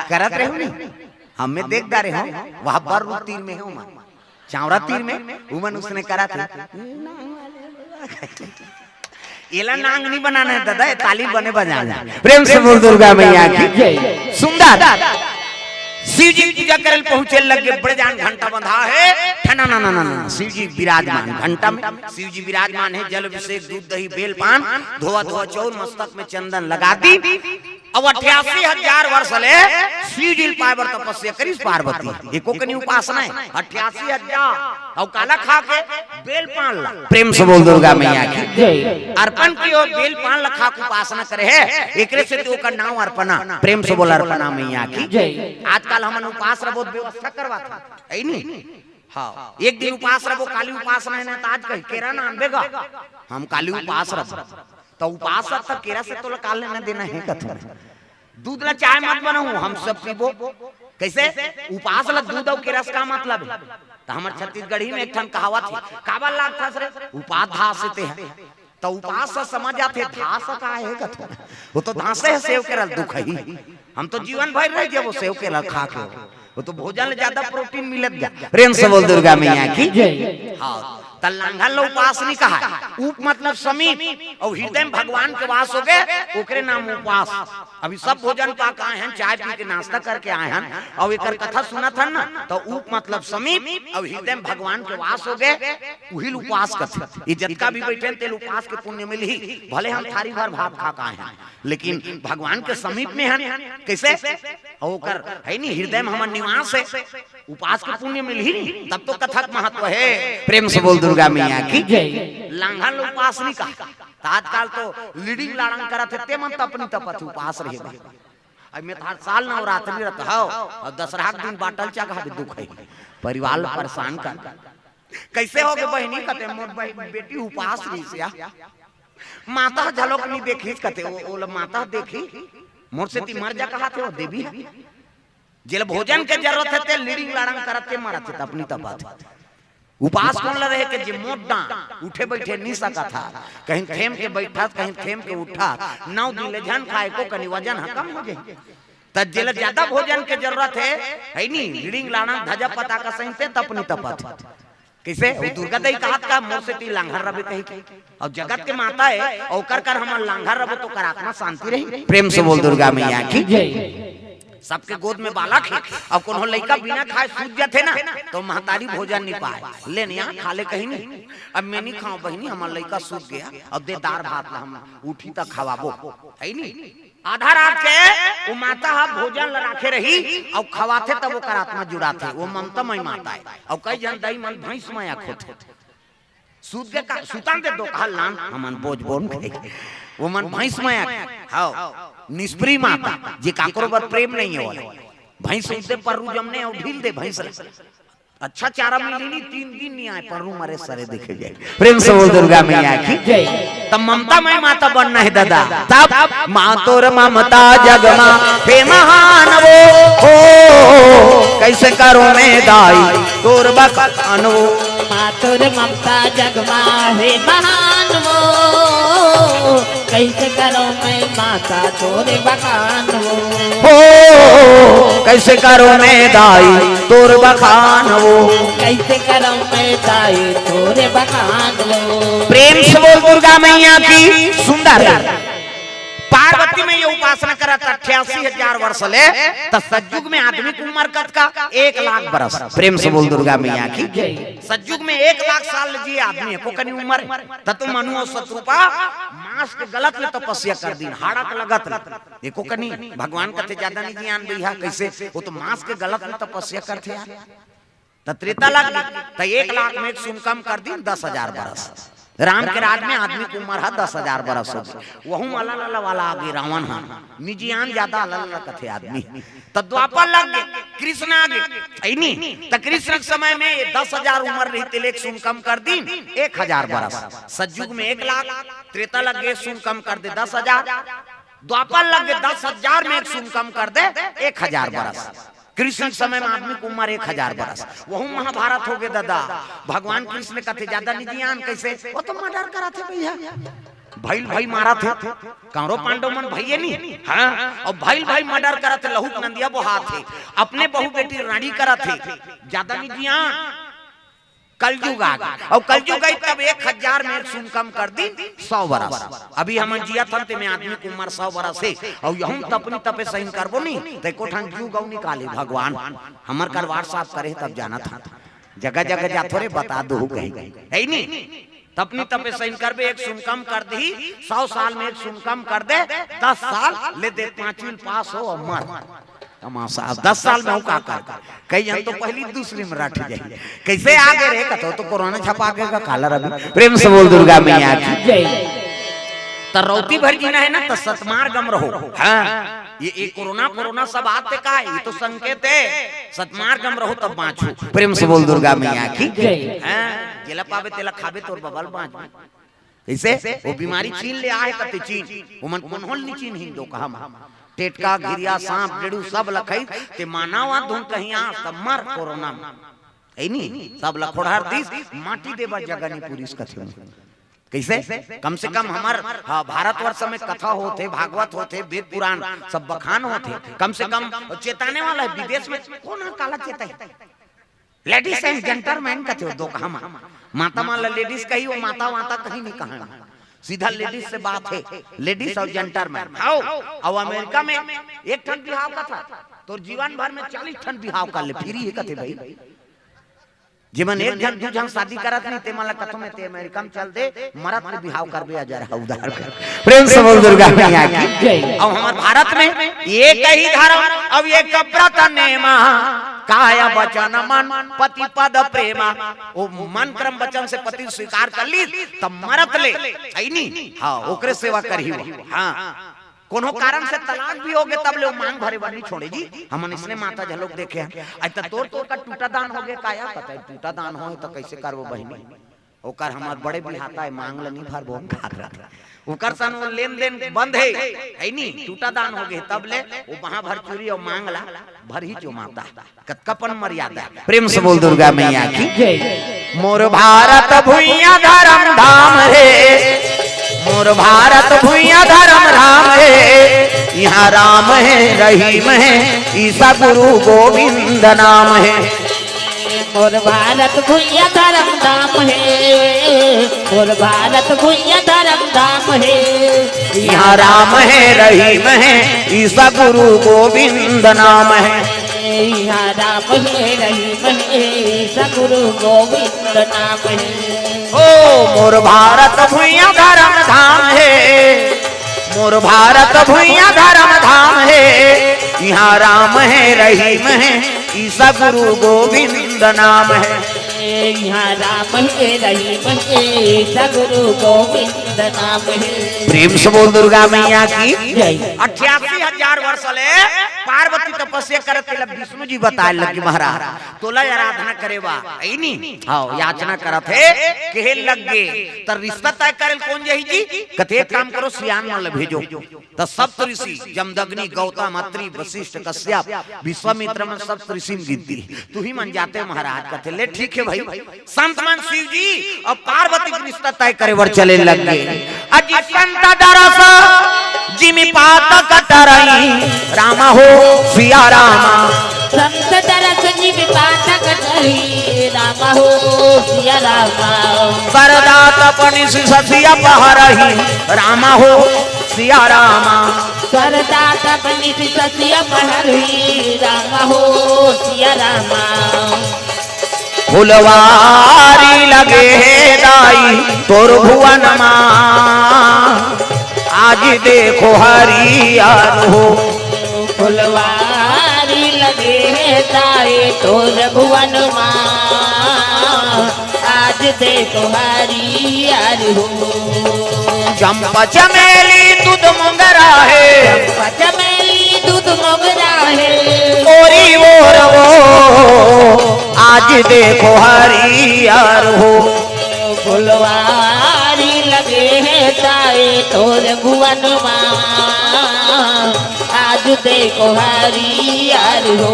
करत रहे नहीं हमें देख दा रहे हो वहां बर रूप तीर में है उमन चावरा तीर में उमन उसने करा था एला नांग नहीं बनाना है दादा ताली बने बजाना। प्रेम से बोल दुर्गा मैया की सुंदर शिव जी पूजा करल पहुंचे लगे बड़े जान घंटा बंधा है ठना ना ना ना शिव जी विराजमान घंटा में शिव जी विराजमान है जल अभिषेक दूध दही बेल पान धोआ धोआ चौर मस्तक में चंदन लगा दी। अब 88,000 वर्ष ले शिव जी पावर तपस्या करी पार्वती एको कनी उपासना है 88,000 और काला खा के बेल पान ला। प्रेम से बोल दुर्गा मैया की अर्पण की और बेल पान लखा के उपासना करे है एकरे से तो का नाम अर्पणा। प्रेम से बोल अर्पणा मैया की आजकल हमन उपास रबो व्यवस्था करवा था है नी हाँ एक दिन उपास रबो काली उपासना है ना तो आज कहीं केरा ना आनबेगा हम काली उपास रब तो उपास तक केरा से तो काल लेना देना है कथन दूध ला चाय मत बनाऊ हम सब पीबो कैसे उपास ला दूध और केरा से का मतलब है तो हमारे छत्तीसगढ़ी में एक ठन कहावत है काबल लाग था सरे उपास धास से है तो उपास से समझ जाते धास का है कथन वो तो धासे है सेव केरा दुख है हम तो जीवन भर रह गए वो सेव केरा खा के वो तो भोजन में ज्यादा प्रोटीन मिलत गया। प्रेम से बोल दुर्गा मैया की हाँ तल्लांघन लो उपास नहीं कहा उप मतलब समीप और हृदय में भगवान के वास हो गए ओकरे नाम उपास। अभी सब भोजन पा के आए हैं चाय पी के नाश्ता करके आए हैं और एक कथा सुना था ना तो उप मतलब समीप और हृदय में भगवान के वास हो गए वही उपास करते ये जितना भी बैठे तेल उपास के पुण्य मिल ही भले हम थारी भर भात खा के आए हैं लेकिन भगवान के समीप में है कैसे और है नहीं हृदय में हमारे निवास है उपास के पुण्य मिल ही तब तो कथा महत्व है। प्रेम से बोल दुर्गा मैया की लांघन उपास नहीं कहा आजकल तो लीडिंग लाड़ंग करत है मन तपनी तपत उपास रहेगा अब मैं हर साल नवरात्रि रहता हो और दशहरा दिन बाटल चाह दुख है परिवार परेशान कर कैसे हो गए बहनी कहते मोर बेटी उपास नहीं से माता झलक नहीं देखी कहते वो माता देखी मोर से ती मर जा कहा थे वो देवी जेल भोजन के जरूरत है ते लीडिंग लाड़ंग करते मरत है अपनी तबात उपास कौन रहे के जे मोटा उठे बैठे नहीं सका था कहीं थेम के बैठा कहीं थेम के उठा 9 दिन ले जन खाए को कनी वजन कम हो जाए त जेल ज्यादा भोजन के जरूरत है नी लीडिंग लाड़ंग धजा पता का सही अपनी तपत कैसे दुर्गा दई कहत का मोर से ती लांघर रबे कही और जगत के माता है और कर हमर लांघर रबो तो कर आत्मा शांति रही। प्रेम से बोल दुर्गा मैया की सबके गोद में बालक है अब कोनो लड़का बिना खाए सूझ जाते ना तो महतारी भोजन नहीं पाए ले यहाँ खा ले कहीं नहीं अब मैं नहीं खाऊं बहनी हमारा लड़का सूझ गया अब दे दार भात ला हम उठी तक खवाबो है नहीं आधा रात के वो माता हा भोजन राखे रही और खवाते तब वो आत्मा जुड़ाते वो ममता मई माता है और कई जन दई मन भैंस माया खोते सूद के का सुतान दे दो कहल नाम हमन बोझ बोन वो मन भैंस माया हां निष्प्री माता जे काकरो पर प्रेम नहीं है वाला भैंस उसे पररू जमने और ढील दे भैंस अच्छा चारा मिली नहीं 3 दिन नहीं आए पररू मारे सरे देखे जाए। प्रेम से बोल दुर्गा मैया की जय। तब ममता मई माता बनना है दादा तब मां तोर ममता जगमा हे महान वो हो कैसे करो मैं दाई तोर बखान वो मां तोर ममता जगमा हे महान वो कैसे करो मैं माता तोरे बखान हो कैसे करो मैं दाई तोर बखान हो कैसे करो मैं दाई तोरे बखान हो। प्रेम से बोल दुर्गा मैया की सुंदर पार्वती में ये उपासना करा 88,000 वर्ष ले तो सतयुग में आदमी की उम्र कत का 1 लाख बरस। प्रेम से बोल दुर्गा मैया की सतयुग में 1 लाख साल जिए आदमी को कनी उम्र ततो मनु और शत्रुपा मांस के गलत में तपस्या कर दी हाड़ा के लगत एको कनी भगवान कथे ज्यादा नहीं ज्ञान बिहा कैसे वो तो मांस के गलत में तपस्या करते यार त त्रेता लग त 1 लाख में सुन कम कर दी 10,000 बरस। राम के राज में आदमी की उम्र है 10,000 बरस हो गई वहू अल्लाह वाला आगे रावण है निजियान ज्यादा अल्लाह कथे आदमी तब द्वापर लग गए कृष्ण आगे ऐनी त कृष्ण के समय में 10,000 उम्र रही तिलेक सुन कम कर दी 1,000 बरस। सतयुग में 1 लाख त्रेता लग गए सुन कम कर दे 10,000 द्वापर लग गए 10,000 में एक शून्य कम कर दे 1,000 बरस। कृष्ण के समय में आदमी की उम्र 1,000 बरस। वह महाभारत हो गए दादा। भगवान कृष्ण कहते ज्यादा निधियान कैसे, वो तो मर्डर करा थे भैया, भाई मारा थे कौरव पांडव मन भैया नहीं, हाँ, और भाई मर्डर करा थे, लहू नंदिया बहा थे, अपने बहू बेटी रानी करा थे, ज्यादा निधियान। कलयुग आ गया, और कलयुग आई तब 1,000 में एक शून्य कम कर दी 100 बरस। अभी हम जिया थे में आदमी की उम्र 100 बरस है, और यहूं तपनी तपे सही करबो नहीं तो कोठान जीव गौ निकाले भगवान हमर करवार साफ करे तब जाना था। जगह जगह जा थोड़े बता दो कहीं है नहीं, तपनी तपे सही करबे एक शून्य कम कर दी, 100 साल में एक शून्य कम कर दे, 10 साल ले दे, 5वीं पास हो और मर तमाशा। 10 साल में का कर कई जन तो पहली दूसरी में रट जाए, कैसे आगे रे कतो तो कोरोना छपा के का काला रवि। प्रेम से बोल दुर्गा मैया की जय। तरौती भर जीना है ना तो सतमार गम रहो। हाँ, ये कोरोना सब आते का है, ये तो संकेत है, सतमार गम रहो तब बाँचो। प्रेम से बोल दुर्गा मैया की जय। हाँ, जेला पावे तेला खावे तोर बबल बाँच। कैसे वो बीमारी चीन ले आए कते चीन, वो मन कोनहोल नहीं चीन हिंदो का हम टेटका घिरिया सांप डेड़ू सब लखई ते मानवा धुन कहीं आ सब मर कोरोना है नहीं, सब लखोड़ार दिस माटी देवा जगह नहीं पूरी इसका थे। कैसे कम से कम हमार भारतवर्ष में कथा होते, भागवत होते, वेद पुराण सब बखान होते, कम से कम चेताने वाला है। विदेश में कौन काला चेता है, लेडीज एंड जेंटलमैन का थे दो कहा माता मान लेडीज कही, वो माता माता कहीं नहीं कहा, सीधा लेडीज से बात है, लेडीज और जेंटलमैन। आओ और अमेरिका में 1 टन बिहाव का था तो जीवन भर में 40 टन बिहाव कर ले फ्री है कथे भाई। जीवन एक जन 2 जन शादी करत नहीं ते माला कथो में ते अमेरिका में चल दे मरत में बिहाव कर बे जा रहा उधार कर। प्रेम से बोल दुर्गा मैया की जय। और हमारे भारत में एक ही धर्म, अब ये कब्रत नेमा काया वचन मन पति पद प्रेमा, वो मन क्रम वचन से पति स्वीकार कर ली तब मरत ले है नहीं। हाँ, ओकरे सेवा करही। हाँ, कोनो कारण से तलाक भी हो गए तब ले मांग भरे बनी छोड़े जी। हमन इसने माता झलोक देखे हैं आज तक तोर का टूटा दान हो गया काया पता है, टूटा दान हो तो कैसे करबो बहिनी, ओकर हमार बड़े बिहाता है मांग ल नहीं भरबो खात रहा, ओकर सन वो लेन देन बंद है नहीं, टूटा दान हो गए तब ले वो वहां भर चोरी और मांगला भर ही जो माता कतकपन मर्यादा। प्रेम से बोल दुर्गा मैया की जय। मोर भारत भुइया धर्म धाम है, मोर भारत भुइया धर्म धाम है, यहाँ राम है रहीम है ईसा गुरु गोविंद नाम है। मोर भारत भुइया धर्म धाम है, मोर भारत भुइया धर्म धाम है, यहाँ राम है रहीम है ईसा गुरु गोविंद नाम है। यहाँ राम है रहीम है ईसा गुरु गोविंद नाम है। ओ मोर भारत भुइया धर्म धाम है, मोर भारत भुइया धर्म धाम है, यहाँ राम है रहीम है ईसा गुरु गोविंद नाम है। यहाँ राम है रहीम है ईसा गुरु गोविंद नाम है। प्रेम से बोल दुर्गा मैया की जय। 88,000 वर्ष ले पार्वती तपस्या करत के विष्णु जी बताए लगे महाराज तोला आराधना करेवा आई नी। हाँ, याचना करत है के लगे त रिश्ता तय करल कौन जही जी कथे काम करो सियान मन ले भेजो त सप्त ऋषि जमदग्नि गौतम अत्रि वशिष्ठ कश्यप विश्वामित्र में सप्त ऋषि गिनती तू ही मन जाते महाराज कथे ले ठीक है भाई। संत मन शिव जी और पार्वती के रिश्ता तय करे वर चले लग गए। अजी संत दरस जिमि पात कटरई रामा हो सिया रामा, संत दरस जिमि पात कटरई रामा हो सिया रामा, सरदा तपनि ससिया पहरही रामा हो सिया रामा, सरदा तपनि ससिया पहरही रामा हो सिया रामा। फुलवारी लगे दाई तोर भुवन मां आज देखो हरियार हो, फुलवारी लगे दाई तोर भुवन मां आज देखो हरियार हो। चंपा चमेली दूध मोगरा है, चंपा चमेली दूध मोगरा है, ओरी ओर वो आज देखो हरियार हो। फुलवारी लगे है ताए तोर भुवन मां आज देखो हरियर हो।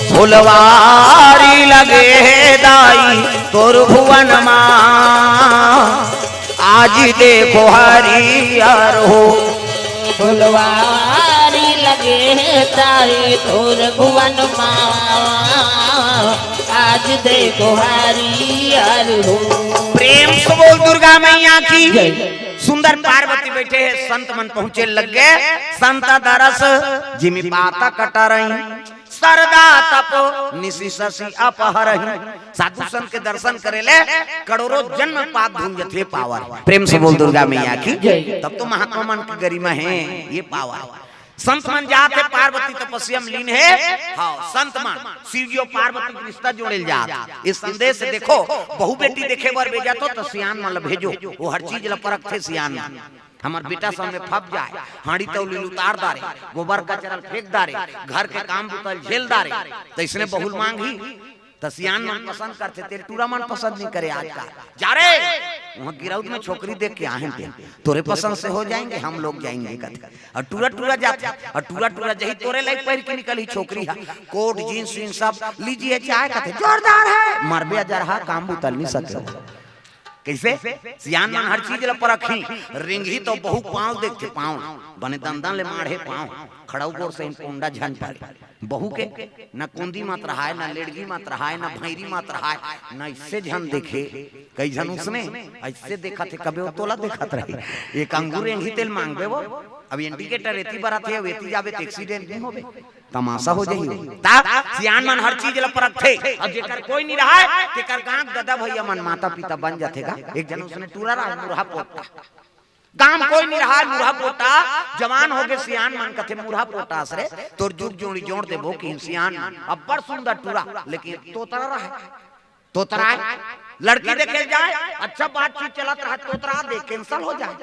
फुलवारी लगे दाई तोर भुवन माँ, आज देखो हरियर हो। फुलवारी लगे तारे तोर भुवन माँ, आज देखो हरियर हो। प्रेम से बोल दुर्गा मैया की। सुंदर पार्वती बैठे हैं, संत मन पहुंचे लग गए। संत दरस जिमि पाता कटा रही, सरदा तप निशि शशि अपहरही। साधु संत के दर्शन करेले करोड़ों जन्म पाप भूंजत हे पावर। प्रेम से बोल दुर्गा मैया की। तब तो महात्मा मन की गरिमा है ये पावर। संत मन जाते पार्वती तपस्या में लीन है। हाँ, संत मन शिव जी और पार्वती के रिश्ता जोड़े जात। इस संदेश से देखो बहु बेटी देखे बर भेजा तो सियान मन भेजो, वो हर चीज ला परख थे सियान मन। हमार बेटा सामने फप जाए, हाड़ी तौली उतार दारे, गोबर कचरा फेंक दारे, घर के काम बुतल झेल दारे, तो इसने बहुल मांगी। तो सियान मन पसंद करते, तेरे टूरा मन पसंद नहीं करे आज का। जा रे वहाँ गिराउत में छोकरी देख के आए थे, तोरे पसंद से हो जाएंगे, हम लोग जाएंगे कहते। और टूरा टूरा जाते, और टूरा टूरा जही तोरे लाइक पैर के निकली छोकरी है, कोट जींस वींस सब लीजिए चाय कहते, जोरदार है। मरबे जरहा काम बुतल नहीं सके। कैसे सियान मन हर चीज ला परखी। रिंगी तो बहु पाँव देखते, पाँव बने दंदन ले माढ़े पाँव, खड़ाऊ गोर से कुंडा झन पड़े। बहु के न कुंदी मत रहा है, न लेड़गी मत रहा है, न भैरी मत रहा है, न इससे झन देखे। कई झन उसने ऐसे देखा थे, कभी वो तोला देखत रहे। एक अंगूर एंगी तेल मांगबे वो, अब इंडिकेटर एती बरत है, वेती जाबे तो एक्सीडेंट नहीं होबे, तमाशा हो जाही। ता सियान मन हर चीज ला परखथे। अब जेकर कोई नहीं रहा है, तेकर गांव दादा भैया मन माता पिता बन जाथेगा। एक जन उसने टूरा रहा मुरहा पोटा, काम कोई नहीं रहा, मुरहा पोटा जवान हो गए। सियान मन कथे मुरहा पोटा से तोर जुग जोड़ी जोड़ देबो कि सियान अब बड़ सुंदर टूरा, लेकिन तोतरा रहा, तोतरा है। लड़की देखे जाए, अच्छा बातचीत चलत रहा, तोतरा देख कैंसल हो जाए।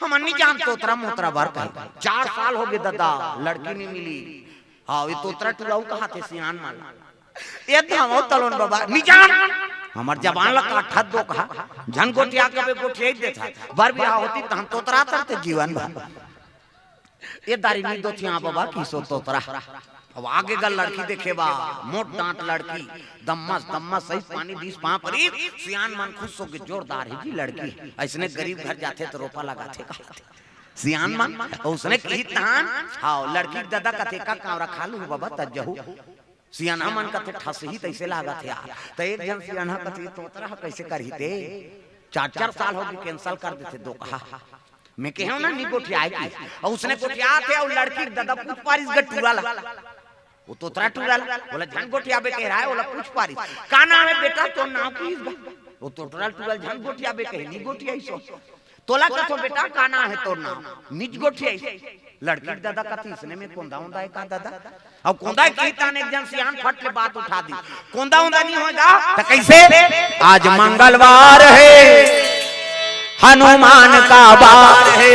हम नहीं जानते तोतरा मोतरा बार का 4 साल हो गए दादा, लड़की नहीं मिली। हाँ, ये तोतरा टूराऊ कहा थे सियान मन ये धामो तलोन बाबा नहीं जान। हमार जबान ला काठा दो कहा झन गोटिया के गोटिया देता बार भी होती त हम तोतरा तरते जीवन भर। ये दारी नहीं दो थिया बाबा की सो तोतरा। अब आगे गल लड़की देखे बा, मोट डांट लड़की, दम्मस दम्मस सही पानी 20 पाँव परी। सियान मन खुश हो के जोरदार है जी लड़की। ऐसने गरीब घर जाते तो रोपा लगाते कहते सियान मन। उसने कही तहान हाँ लड़की दादा कथे का कांवरा खा लू बाबा तजहू। सियाना मन कथे ठस ही तैसे लागत यार। तो एक जन सियाना कथे तोतरा कैसे करही ते 4-4 साल हो गए कैंसल कर देते दो कहा। मैं कहे ना नी गोठिया आई और उसने गोठिया थे और लड़की दादा पूछ पारिस गटूरा ला वो तोतरा टूरा ला बोला झन गोठिया बे कह रहा है बोला पूछ पारिस का नाम है बेटा तो नाम की वो तोतरा टूरा झन गोठिया बे कहे नी गोठिया सो तोला कथो बेटा का नाम है तो नाम निज गोठिया लड़की दादा कथी इसने में कोंदा होंदा है का दादा अब कोंदा की ताने एक जन सियान फट ले बात उठा दी कोंदा होंदा नहीं होगा तो कैसे। आज मंगलवार है हनुमान का बार है,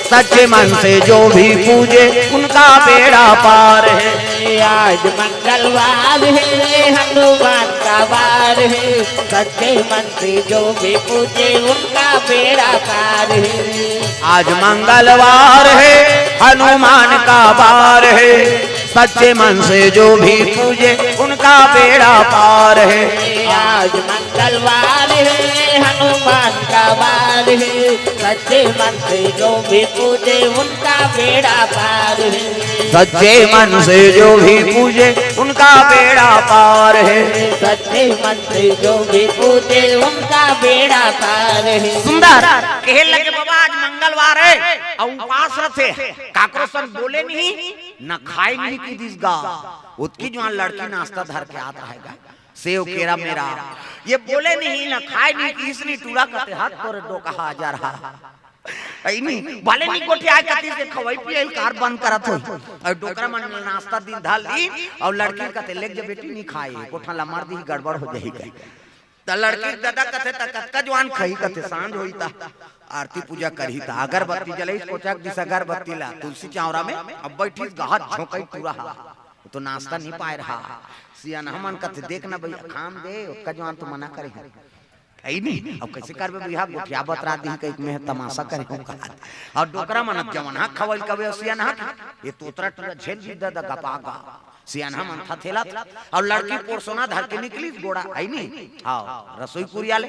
सच्चे मन से जो भी पूजे उनका बेड़ा पार है। आज मंगलवार है हनुमान का वार है, सच्चे मन से जो भी पूजे उनका बेड़ा पार है। आज मंगलवार है हनुमान का बार है, सच्चे मन से जो भी पूजे उनका बेड़ा पार है। आज मंगलवार है हनुमान का वार है, सच्चे मन से जो भी पूजे उनका बेड़ा पार है। सच्चे मन से जो भी पूजे उनका बेड़ा पार है। सच्चे मन से जो भी पूजे उनका बेड़ा पार है। सुंदर कहे लगे बाबा आज मंगलवार है और उपवास रथे काकरो संग बोले नहीं न खाए नहीं की दिसगा उसकी जो लड़की नाश्ता धर के आता रहेगा सेव केरा मेरा ये बोले नहीं न खाए नहीं की इसने टूरा करते हाथ तोरे डोका जा रहा नहीं भले नहीं गोठी आए कती से खवाई पियल कार बंद करत हो और डोकरा मन नाश्ता दिन धाल दी और लड़की कहते ले जे बेटी नहीं खाए कोठा ला मार दी गड़बड़ हो जाएगी त लड़की दादा कहते त कत्का जवान खई कहते सांझ होई ता आरती पूजा करही ता अगरबत्ती जलाई कोचक दिस अगरबत्ती ला तुलसी चावरा में अब बैठी गाहत झोंकई पूरा तो नाश्ता नहीं पाए रहा सियान हमन कहते देखना भैया खाम दे उसका जवान तो मना करे है नहीं। अब कैसे करबे बिहा गोठिया बतरा दी के में तमाशा करे को कहा और डोकरा मन जवन हा खवल कबे असिया ना ये तोतरा टरा झेल दी दा गपागा सियाना मन था थेला और लड़की पोरसोना धर के निकली गोड़ा है नहीं। हां रसोई पुरिया ले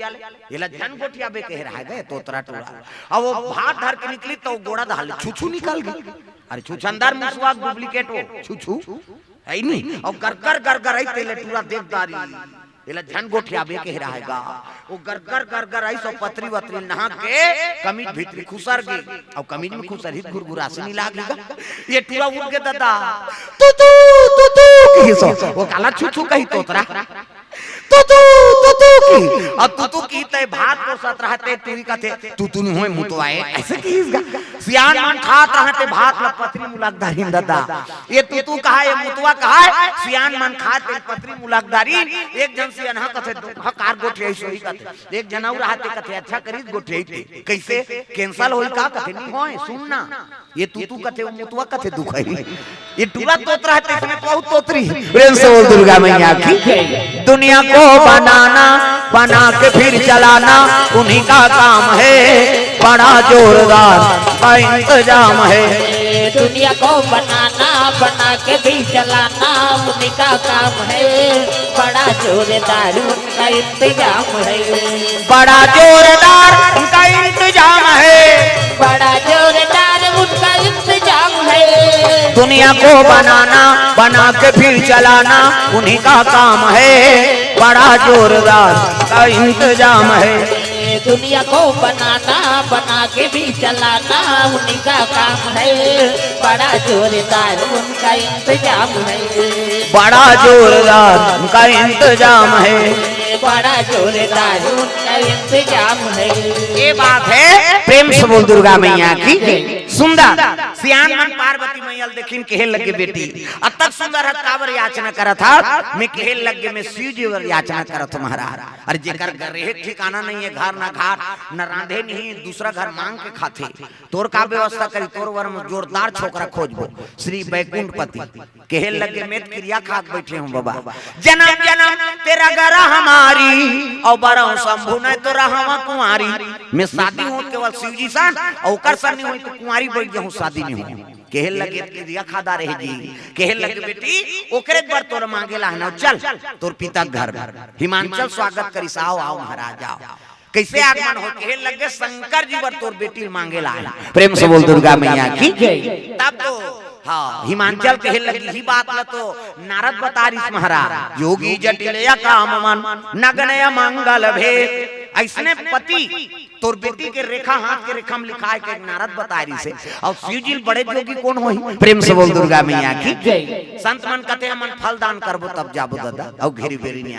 एला जन गोठिया बे कह रहा है तोतरा टोरा अब वो भात धर के निकली तो गोड़ा धाल छुछू निकल गई। अरे छुछंदार मुसवा डुप्लीकेट हो छुछू है नहीं और गरगर आई तेले टूरा देखदारी एला झन गोठिया बे कह रहा हैगा वो गरगर आई सो पतरी वतरी नहा के कमीज भीतरी खुसर गई और कमीज में खुसर ही गुरगुरासी नहीं लागेगा ये टूरा उठ के दादा तू की सो वो काला छुछू कही तोतरा की और तू की ते भात को सत रहते तुरी का थे तू नहीं होए मुतवाए ऐसे की इसका सियान मन खात रहते भात ल पतरी मुलाकदारी दादा ये तू कहा ये मुतवा कहा सियान मन खाते पतरी मुलाकदारी एक जन सियान हा कथे कार गोठे ऐसे ही कथे एक जन और रहते कथे अच्छा करी गोठे कैसे कैंसल होई का कथे नहीं होए सुनना ये तू कथे मुतवा कथे दुख है ये टूरा तोत रहते इसमें बहुत तोतरी प्रेम से बोल दुर्गा मैया की दुनिया को बनाना बना के फिर चलाना उन्हीं का काम है बड़ा जोरदार का इंतजाम है। दुनिया को बनाना बना के भी चलाना उन्हीं का काम है बड़ा जोरदार उनका इंतजाम है बड़ा जोरदार उनका इंतजाम है बड़ा जोरदार उनका इंतजाम है। दुनिया को बनाना बना के फिर चलाना उन्हीं का काम है बड़ा जोरदार का इंतजाम है। दुनिया को बनाना बना के भी चलाना उन्हीं का काम है बड़ा जोरदार उनका इंतजाम है बड़ा जोरदार उनका इंतजाम है बड़ा जोरदार उनका इंतजाम है। ये बात है प्रेम से बोल दुर्गा मैया की सुंदर सियान मन पार्वती मैया देखिन कहे लगे बेटी अब तक सुंदर है कावर याचना करा था मैं कहे लगे मैं शिव जी वर याचना करा था महाराज। अरे जेकर घर रहे ठिकाना नहीं है घर ना घाट न रांधे नहीं दूसरा घर मांग के खाते तोर का व्यवस्था करी तोर वर में जोरदार छोकरा खोजबो श्री बैकुंठपति कहे लगे मैं क्रिया खाक बैठे हूँ बाबा जन्म जन्म तेरा गरा हमारी और बड़ा शंभु नहीं तो रहा कुंवारी मैं शादी हूँ केवल शिव जी सन और कर सन नहीं हुई तो कुंवारी बैठ जाऊँ शादी नहीं हुई कहे लगे क्रिया खादा रहे जी कहे लगे बेटी ओकरे बार तोर मांगे ला ना चल तोर पिता घर हिमांचल स्वागत करी आओ आओ महाराज आओ कैसे आगमन हो कहे लगे शंकर जी वर तोर बेटी मांगे ला प्रेम से बोल दुर्गा मैया की तब तो हाँ हिमांचल कहे लगी ही बात न तो नारद बतारिस महाराज योगी जटिलया काम मन नगनय मंगल भे ऐसने पति तोर बेटी के रेखा हाथ के रेखा में लिखा है कि नारद बतारी से और शिव जी बड़े योगी कौन होई प्रेम से बोल दुर्गा मैया की संत मन कहते मन फल दान करबो तब जाबो दादा और घेरी बेरी ने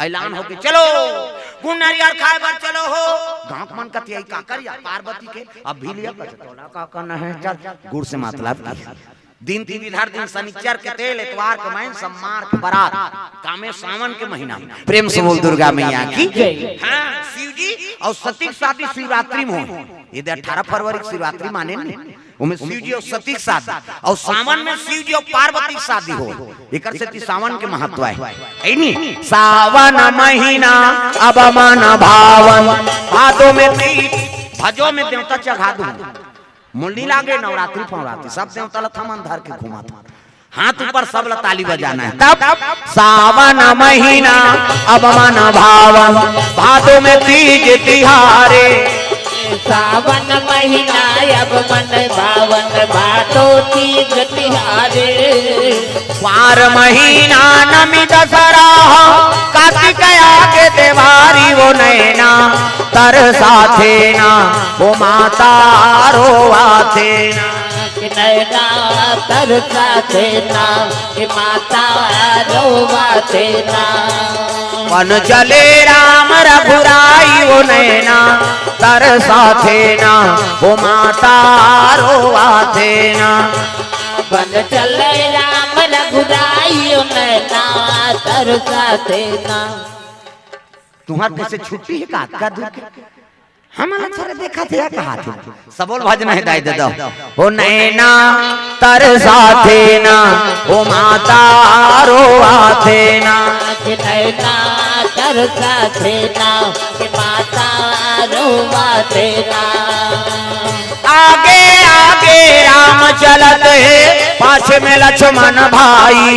ऐलान हो के चलो गुण नारियल खाए बर चलो हो गांव मन कहते का करिया पार्वती के अब भी लिया तोला का करना है चल गुड़ से मतलब दिन विधार दिन शनिचर के तेल इतवार के महीन सम्मार के बारात कामे सावन के महीना प्रेम से बोल दुर्गा मैया की हाँ शिव जी और सती शादी शिवरात्रि में हो ये 18 फरवरी शिवरात्रि माने उनमें शिव जी और सती शादी और सावन में शिव जी और पार्वती शादी हो एक से सावन के महत्व है नहीं सावन महीना अब मन भावन भादों में भजो में देवता चढ़ा दूं मुंडी लागे नवरात्रि फवरात्रि सब देवता थमन धर के घुमा था हाथ ऊपर सब ताली बजाना है तब सावन महीना अब मन भावन भादों में तीज तिहारे सावन महीना अब मन भावन भादो तीज तिहारे पार महीना नमी दसरा कार्तिक आगे देवारी वो नैना तर साथे ना वो माता रोवा थे ना नैना तर साथे ना कि माता रोवा थे ना वन चले राम रघुराई वो नैना तर साथे ना वो माता रोवा थे ना वन चले राम रघुराई वो नैना तर साथे ना तुम्हारे कैसे छुट्टी है का दूर हम सारे देखा थे कहा थे सबोल भजन है दाई दे दो ओ नैना तर साथे ना ओ माता रोवा थे ना कि नैना तर साथे ना कि माता रोवाते ना। आगे आगे राम चलत है पाछे में लक्ष्मण भाई,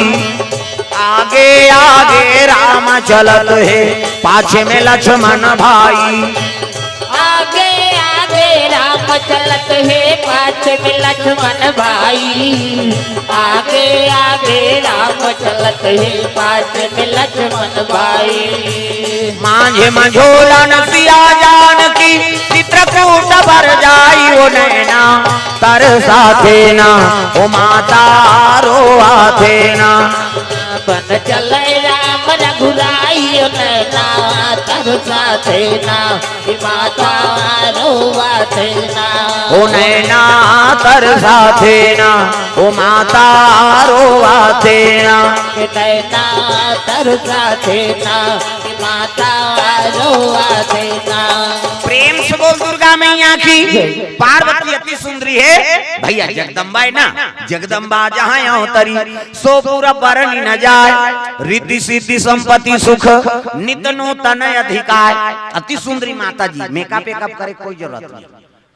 आगे आगे राम चलत है पाछे में लक्ष्मण भाई, आगे आगे राम चलत है पाछे में लक्ष्मण भाई, आगे आगे राम चलत है पाछे में लक्ष्मण भाई। मांझे मंझोलन सिया जानकी चित्रकूट भर जाई ओ नैना तरसा थे ना ओ माता रोआ थे ना, बन चले राम रघुराई ओ नैना तरसा थे ना माता रोआ थे ना, ओ नैना तरसा थे ना ओ माता रोआ थे ना, नैना तरसा थे ना माता रोआ थे ना। प्रेम से बोल दुर्गा मैया की। पार्वती अति सुंदरी है भैया, जगदम्बा है ना, जगदम्बा जहाँ अवतरी सो पूरा बरनी न जाए, रिद्धि सिद्धि संपत्ति सुख नित नूतन अधिकार। अति सुंदरी माता जी, मेकअप वेकअप करे कोई जरूरत नहीं।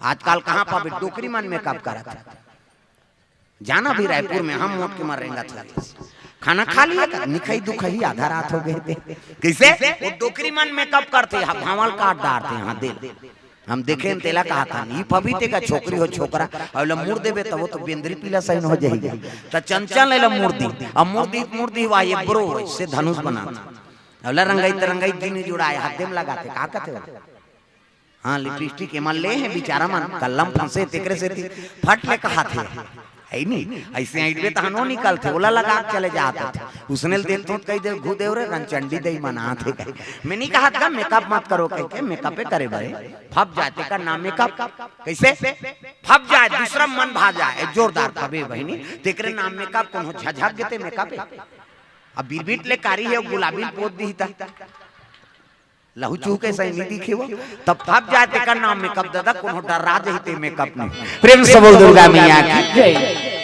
आजकल कहाँ पावे डोकरी मन मेकअप करा था, जाना भी रायपुर में हम मोट के मर रहेंगे था। खाना खा लिया निखई दुखई आधा रात हो गए थे, कैसे वो डोकरी मन मेकअप करते भावल काट डालते हाँ दे। हम देखे तेला कहा था ई पवित्र का छोकरी हो छोकरा और मुड़ देवे तब वो तो बेंद्री पीला सही हो जाएगी तो चंचल ले मूर्ति अब मूर्ति हुआ ये ब्रो से धनुष बनाता अवला रंगाई दिन जुड़ाए हाथ में लगाते का कहते हाँ लिपस्टिक एमन ले है बेचारा मन कलम फंसे तेकरे से फट ले कहा थे है नहीं ऐसे आइडवे तहनो निकलते ओला लगा चले जाते थे उसने देख तो कई देव घू देव रे रंचंडी दई मना थे मैं नहीं कहा था मेकअप मत करो कह के मेकअप करे बड़े फप जाते का नाम मेकअप कैसे फप जाए दूसरा मन भा जाए जोरदार फबे बहनी तेकरे नाम मेकअप कौन झझक देते मेकअप अब बीरबीट ले कारी है गुलाबी पोत दी था लहू चूके सही नहीं दिखे वो तब फप जाते का नाम मेकअप दादा कौन डरा जहीते मेकअप में। प्रेम से बोल दुर्गा मैया की।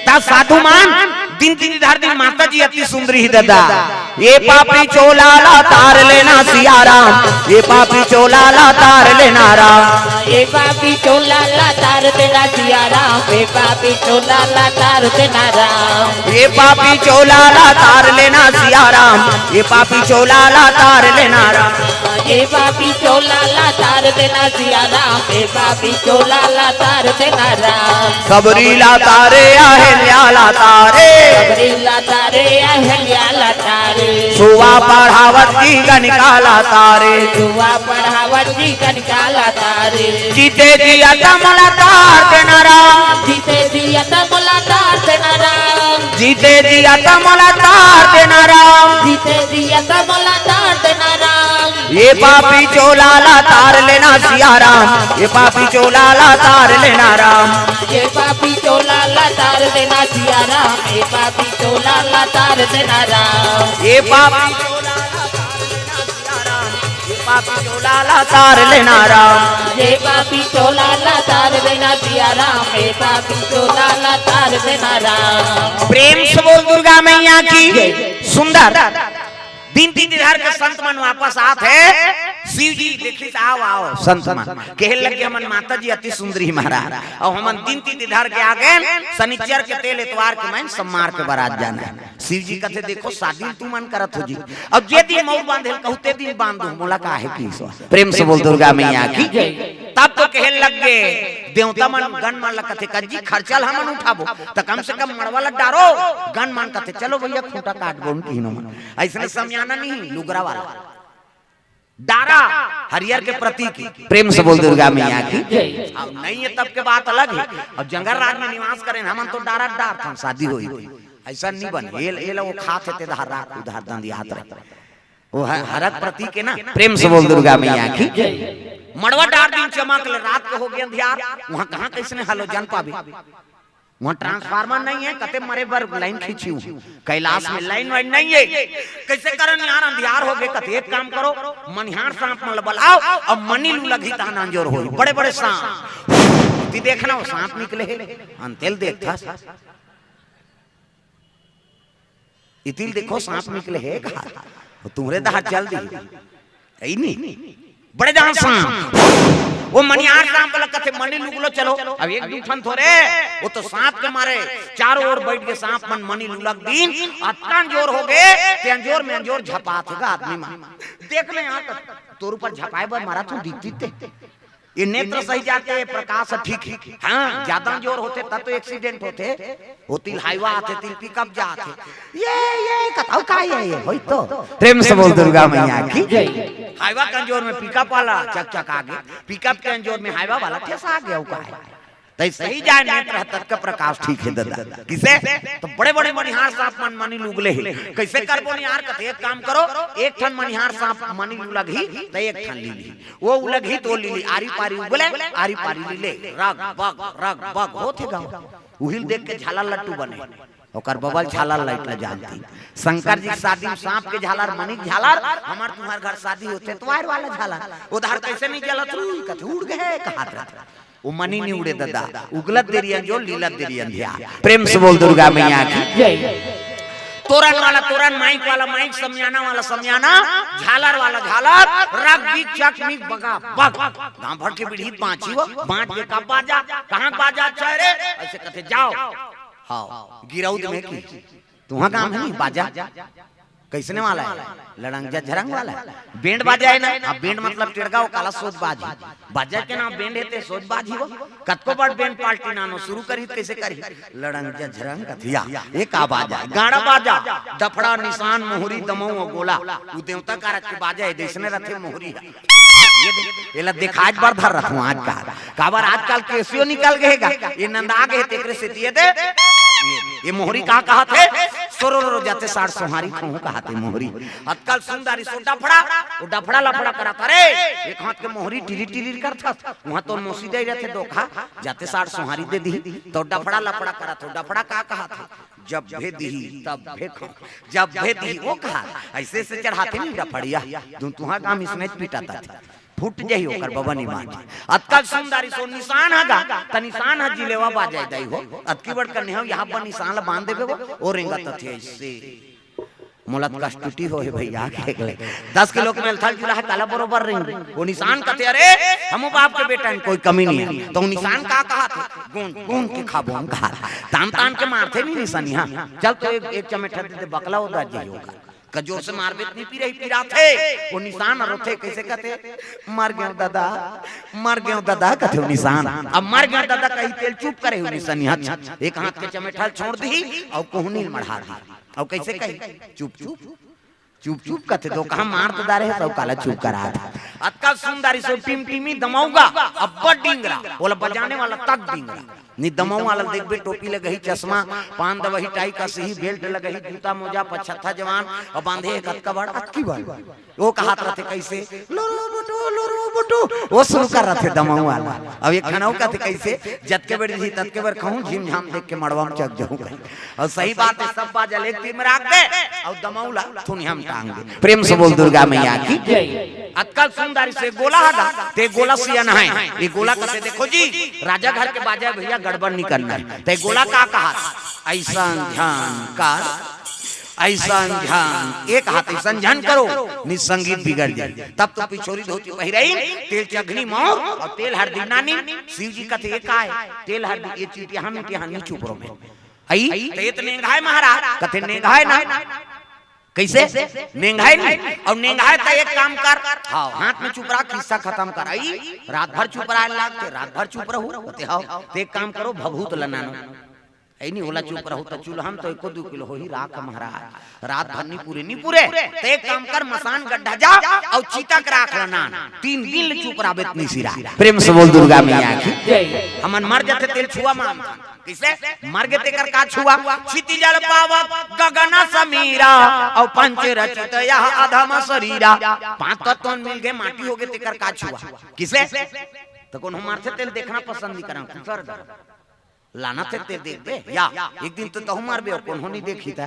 ता साधु मान दिन दिन इधर दिन माता जी अति सुंदरी ही दादा ये पापी चोला ला तार लेना सिया राम, ये पापी चोला ला तार लेना राम, ये पापी चोला ला तार देना सिया राम, ये पापी चोला ला तार देना राम, ये पापी चोला ला तार लेना सिया राम, ये पापी चोला ला तार लेना राम, ये पापी चोला ला तार देना सिया राम, ये पापी चोला ला तार देना राम, सबरी ला तारे अहिल्या ला तारे, सबरी ला तारे अहिल्या ला तारे, सुवा पढ़ावत की गणिका ला तारे, सुवा पढ़ावत की गणिका ला तारे, जीते जिया तमला तार देना राम, जीते जिया तमला तार देना राम, जीते जिया तमला तार देना राम, जीते जिया तमला तार देना राम, ये पापी चोला ला तार लेना सिया राम, ये पापी चोला ला तार लेना राम, ये पापी चोला ला तार देना सिया राम, ये पापी चोला ला तार देना राम, ये पापी चोला ला तार लेना राम, ये पापी चोला ला तार देना सिया राम, ये पापी चोला ला तार देना राम। प्रेम से बोल दुर्गा मैया की। सुंदर दिन दिन इधर के संत मन वापस आते शिव जी देखी आओ आओ संत मन कहे लगे हमन माता जी अति सुंदरी महाराज और हमन दिन दिन इधर के आगे शनिचर के तेल इतवार के मैं सम्मार के बारात जाना है। शिव जी कहते देखो शादी तू मन करत हो जी अब जे दिन मऊ बांधेल कहते दिन बांधो मोला का है की प्रेम से बोल दुर्गा मैया की। तब तो कहे लगे देवता मन गन मान लगते कजी खर्चल हमन उठाबो त कम से कम मड़वाला डारो गन मान कहते चलो भैया खूंटा काट गो उनकी मन ऐसे समयाना नहीं लुगरा वाला डारा हरियर के प्रतीक। प्रेम से बोल दुर्गा मैया की। अब नहीं है तब के बात अलग है। अब जंगल राज में निवास करें हमन तो डारा डार था शादी हुई ऐसा नहीं बने ये वो खाते थे धारा उधार दांदी हाथ रहे वो हरक प्रतीक है ना। प्रेम से बोल दुर्गा मैया की। मड़वा डार दिन चमक रात को हो गया अंधियार वहां कहां कैसे हलो जान पावे वहां ट्रांसफार्मर नहीं है कते मरे बर लाइन खींची हूं कैलाश में लाइन वाइन नहीं है कैसे करन यार अंधियार हो गए कते एक काम करो मनिहार सांप मन बुलाओ अब मनी लू लगी तान अंजोर हो बड़े बड़े सांप ती देखना वो सांप निकले अंतेल देखता इतिल देखो सांप निकले है तुम्हारे दहा चल दी नहीं बड़े जहां सांप वो मनिहार सांप वाला कथे मनी लुगलो चलो अब एक दूठन थोड़े वो तो सांप के मारे चारों ओर बैठ के सांप मन मनी लुलक दिन अतन जोर हो गए ते अंजोर में अंजोर झपा थेगा आदमी मा देख ले यहां तोर ऊपर झपाए बर मारा तू दिखती ते ये नेत्र सही जाते हैं प्रकाश ठीक हाँ ज्यादा जोर होते तब तो एक्सीडेंट होते वो तिल हाईवा आते तिल पिकअप जाते ये कथाओ का ये होई तो प्रेम से बोल दुर्गा मैया की जय। हाईवा के अंजोर में पिकअप वाला चक चक आगे पिकअप के अंजोर में हाईवा वाला ठेस आ गया का है तै सही जाए नेत्र तक का प्रकाश ठीक है दादा किसे तो बड़े बड़े मनिहार सांप मन मनी लुगले कैसे करबो यार कथे एक काम करो एक ठन मनिहार सांप मनी लुलग ही त एक ठन लीली वो उलग ही तो लीली आरी पारी उगले आरी पारी लीले रग बग होथे गांव उहिल देख के झाला लट्टू बने ओकर बबल झालर लाइट ला जानती शंकर जी शादी में सांप के झालर मनिक झालर हमार तुम्हार घर शादी होते तो वायर वाला झालर उधर कैसे नहीं जलत कथे उड़ गए कहा वो मनी नहीं उड़े दादा उगलत देरी अंजो लीलत देरी अंधिया प्रेम से बोल दुर्गा मैया की जय। तोरण वाला तोरण माइक वाला माइक समियाना वाला समियाना झालर वाला झालर रग बिक चक मिक बगा बग गांव भर के बिढ़ी बांची वो बांट के का बाजा कहां बाजा चरे ऐसे कहते जाओ हां गिरौद में की तुहा काम है बाजा कैसने वाला है लड़ंग झरंग वाला है बैंड बाजा है ना अब बैंड मतलब टिड़गांव काला सोच बाजी बाजा के नाम बैंड हेते सोच बाजी वो कतको बड़ बैंड पार्टी नानो शुरू करी कैसे करी लड़ंग झरंग कथिया एक आ बाजा गाड़ा बाजा डफड़ा निशान मोहरी दमऊ गोला उ देवता कारक के बाजा है देशने रथे मोहरी ये ला दिखाज बार धर रखूं आज का काबर आजकल केसियो निकल गएगा ये नंदा गए तेकरे से दिए दे ये मोहरी का कहा थे सोरो जाते साठ सोहारी कहूं कहा थे मोहरी अतकल सुंदरी सो डफड़ा वो डफड़ा लफड़ा करा रे एक हाथ के मोहरी टिरी टिरी करता वहां तो मोसी दे रहते धोखा जाते साठ सोहारी दे दी तो डफड़ा लफड़ा करा तो डफड़ा का कहा था जब भेदी तब भेखो जब भेदी वो कहा ऐसे से चढ़ाते नहीं डफड़िया तुहा काम इसमें पिटाता था फुट जही होकर बबनी मां अतकल सुंदरी सो निशान हगा त निशान ह जिलेवा बाजाय दई हो अतकी बड़ करने हो यहां पर निशान बांध देबे वो और रेंगा तथे ऐसे मुलत कष्टटी हो है भैया के 10 किलो के मेलथल जुला है काला बरोबर रिंग वो निशान कथे अरे हम बाप के बेटा कोई कमी नहीं है तो निशान का कहा थे गुण के खाबो हम कहा तान तान के मारते नहीं निशान यहां चल तो एक चमेटा दे बकला उदा जी होगा कजोर से मारबे नहीं पी रही पीरा थे वो निशान और थे कैसे कहते मर गए दादा कहते निशान अब मर गए दादा कहीं तेल चुप करे हो निशान हाथ एक हाथ के चमेठल छोड़ दी और कोहनी मढ़ा दी और कैसे कही चुप कहते तो कहां मार तो दारे है सब काला चुप करा था अतका सुंदरी सो टिमटिमी दमाऊगा अब बड़ डिंगरा बोला बजाने वाला तक डिंगरा नी दमाऊ वाला देख बे टोपी लगही चश्मा पान दवही टाई का सही बेल्ट लगही जूता मोजा पछत्था जवान और बांधे एक अतका बड़ अतकी बड़ वो कहात रहते कैसे लोरो बटू वो शुरू कर रहे थे दमाऊ वाला अब एक खनाऊ कहते कैसे जत के बेड़ी तत के बार कहूं झिम झाम देख के मड़वा में चक जाऊं और सही बात है सब बाजा एक तीर में रख दे और दमाऊला थुनी हम टांग दे प्रेम से बोल दुर्गा मैया की जय। अतकल सुंदरी से गोला हगा ते गोला सिया न है ये गोला कहते देखो जी राजा घर के बाजा भैया गड़बड़ नहीं करना है ते गोला का कहा ऐसा ध्यान कर ऐसा ध्यान एक हाथ ऐसा ध्यान करो निसंगीत बिगड़ जाए तब तो पिछोरी धोती पहिराई तेल चघनी मोर और तेल हरदी नानी शिव जी का थे का है तेल हरदी ये चीटी हम नहीं चुप रहो में आई तेत नेंगाय महाराज कथे नेंगाय ना कैसे नेंगाय नहीं और नेंगाय तो एक काम कर हाँ हाथ में चुप रहा किस्सा खत्म कर आई रात भर चुप रहा लागते रात भर चुप रहो कहते हाँ तो एक काम करो भभूत लनानो ऐ नहीं होला चुप रहो तो चूल्हा हम तो 1-2 किलो हो ही राख महाराज रात भर नहीं पूरे तो एक काम कर मसान गड्ढा जा और चीता के राख लना 3 दिन चुप रहा बेतनी सिरा प्रेम से बोल दुर्गा मैया की जय। हमन मर जाते तेल छुआ माम किसे मर गए तेकर का छुआ क्षिति जल पावक गगन समीरा और पंच रचित यह अधम शरीरा 5 तत्व मिल गए माटी हो गए तेकर का छुआ किसे तो कौन हमार से तेल देखना पसंद नहीं करा सर लाना थे ते देख दे या एक दिन तो मार बे कौन नहीं देखी था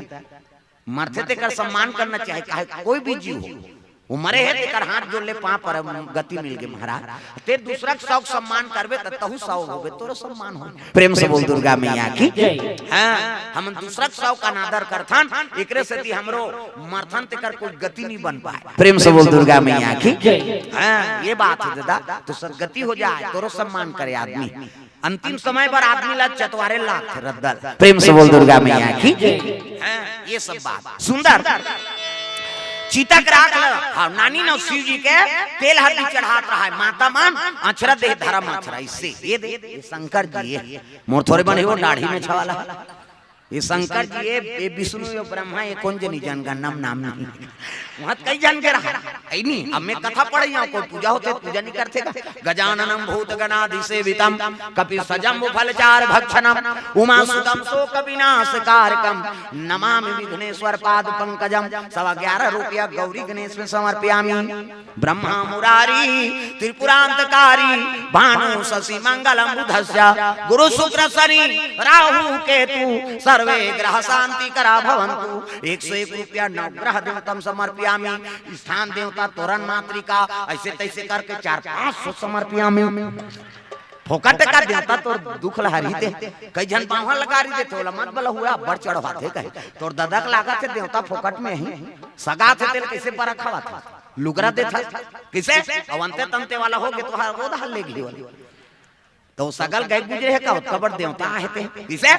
मरते ते कर सम्मान करना चाहिए कोई भी जीव हो उमरे है तेकर हाथ जोड़ ले पांव पर गति मिल गई महाराज ते दूसरा शौक सम्मान करबे त तहु सौ होबे तोरो सम्मान हो। प्रेम से बोल दुर्गा मैया की हां हम दूसरा शौक का अनादर करथन एकरे से हमरो मरथन तेकर कोई गति नहीं बन पाए। प्रेम से बोल दुर्गा मैया की हां ये बात है दादा तो सदगति हो जाए तोरो सम्मान करे आदमी अंतिम समय पर आदमी ला चतवारे लाख रद्दल। प्रेम से बोल दुर्गा मैया की हां ये सब बात सुंदर चीता के राख हाँ नानी न शिव जी के तेल हल्दी चढ़ात रहा है माता मान अछरा दे धर्म अछरा इससे ये शंकर जी ये मोर थोड़े बने वो दाढ़ी में छवाला ये शंकर जी ये विष्णु ये ब्रह्मा ये कौन जनी जन का नाम नहीं वहां कई जन के रहा है नहीं अब मैं कथा पढ़ी हूं कोई पूजा होते पूजा नहीं करते का गजाननम भूत गणाधि सेवितम कपि सजम फलचार भक्षणम उमा सुतम शोक विनाशकारकम नमामि विघ्नेश्वर पाद पंकजम 11.25 रुपया गौरी गणेश में समर्पयामि ब्रह्मा मुरारी त्रिपुरांतकारी भानु शशि मंगलम बुधस्य गुरु शुक्र शनि राहु केतु सर्वे ग्रह शांति करा भवन्तु 101 रुपया नवग्रह देवतम समर्पयामि स्थान देवता तोरण मातृका ऐसे तैसे करके 400-500 समर्पयामि फोकट का देवता तो दुख लहरी दे कई जन बाहा लगा रही देते होला मत बला हुआ बढ़ चढ़वाते कहे तोर दादा के लागा थे देवता फोकट में ही सगा थे तेल कैसे पर रखवा था लुगरा देता किसे अवंते तंते वाला हो गए तो हर वो हल लेगी तो सगल गए गुजरे है का कबर देवता है ते किसे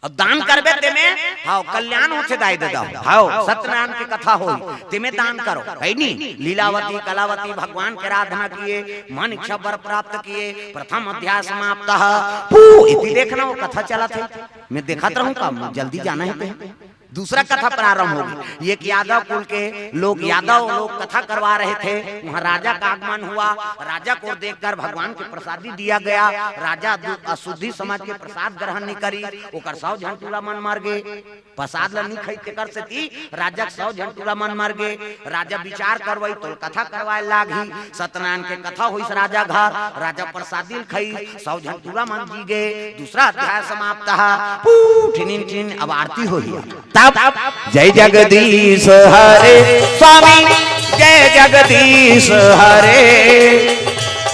अब दान करबे तेमे हां कल्याण होते दाई दे दाओ हां सत्यनारायण की कथा होई तेमे दान करो है नी लीलावती कलावती भगवान के आराधना किए मन इच्छा वर प्राप्त किए प्रथम अध्याय समाप्त इति देखना वो कथा चला थे मैं देखत रहूं का जल्दी जाना है दूसरा कथा प्रारंभ होगी एक यादव कुल के लोग यादव लोग कथा करवा रहे थे वहाँ राजा का आगमन हुआ राजा को देखकर भगवान के प्रसादी दिया गया राजा अशुद्धि समाज के प्रसाद ग्रहण नहीं करी ओकर 100 झंटूला मन मार गए प्रसाद ला नहीं खाई कर से थी राजा 100 झंटूला मन मार गए राजा विचार करवाई तो कथा करवाए लागी सत्यनारायण के कथा हुई राजा घर राजा प्रसादी खाई 100 झंटूला मन जी गए दूसरा अध्याय समाप्त ठिन अब आरती हुई जय जगदीश हरे स्वामी जय जगदीश हरे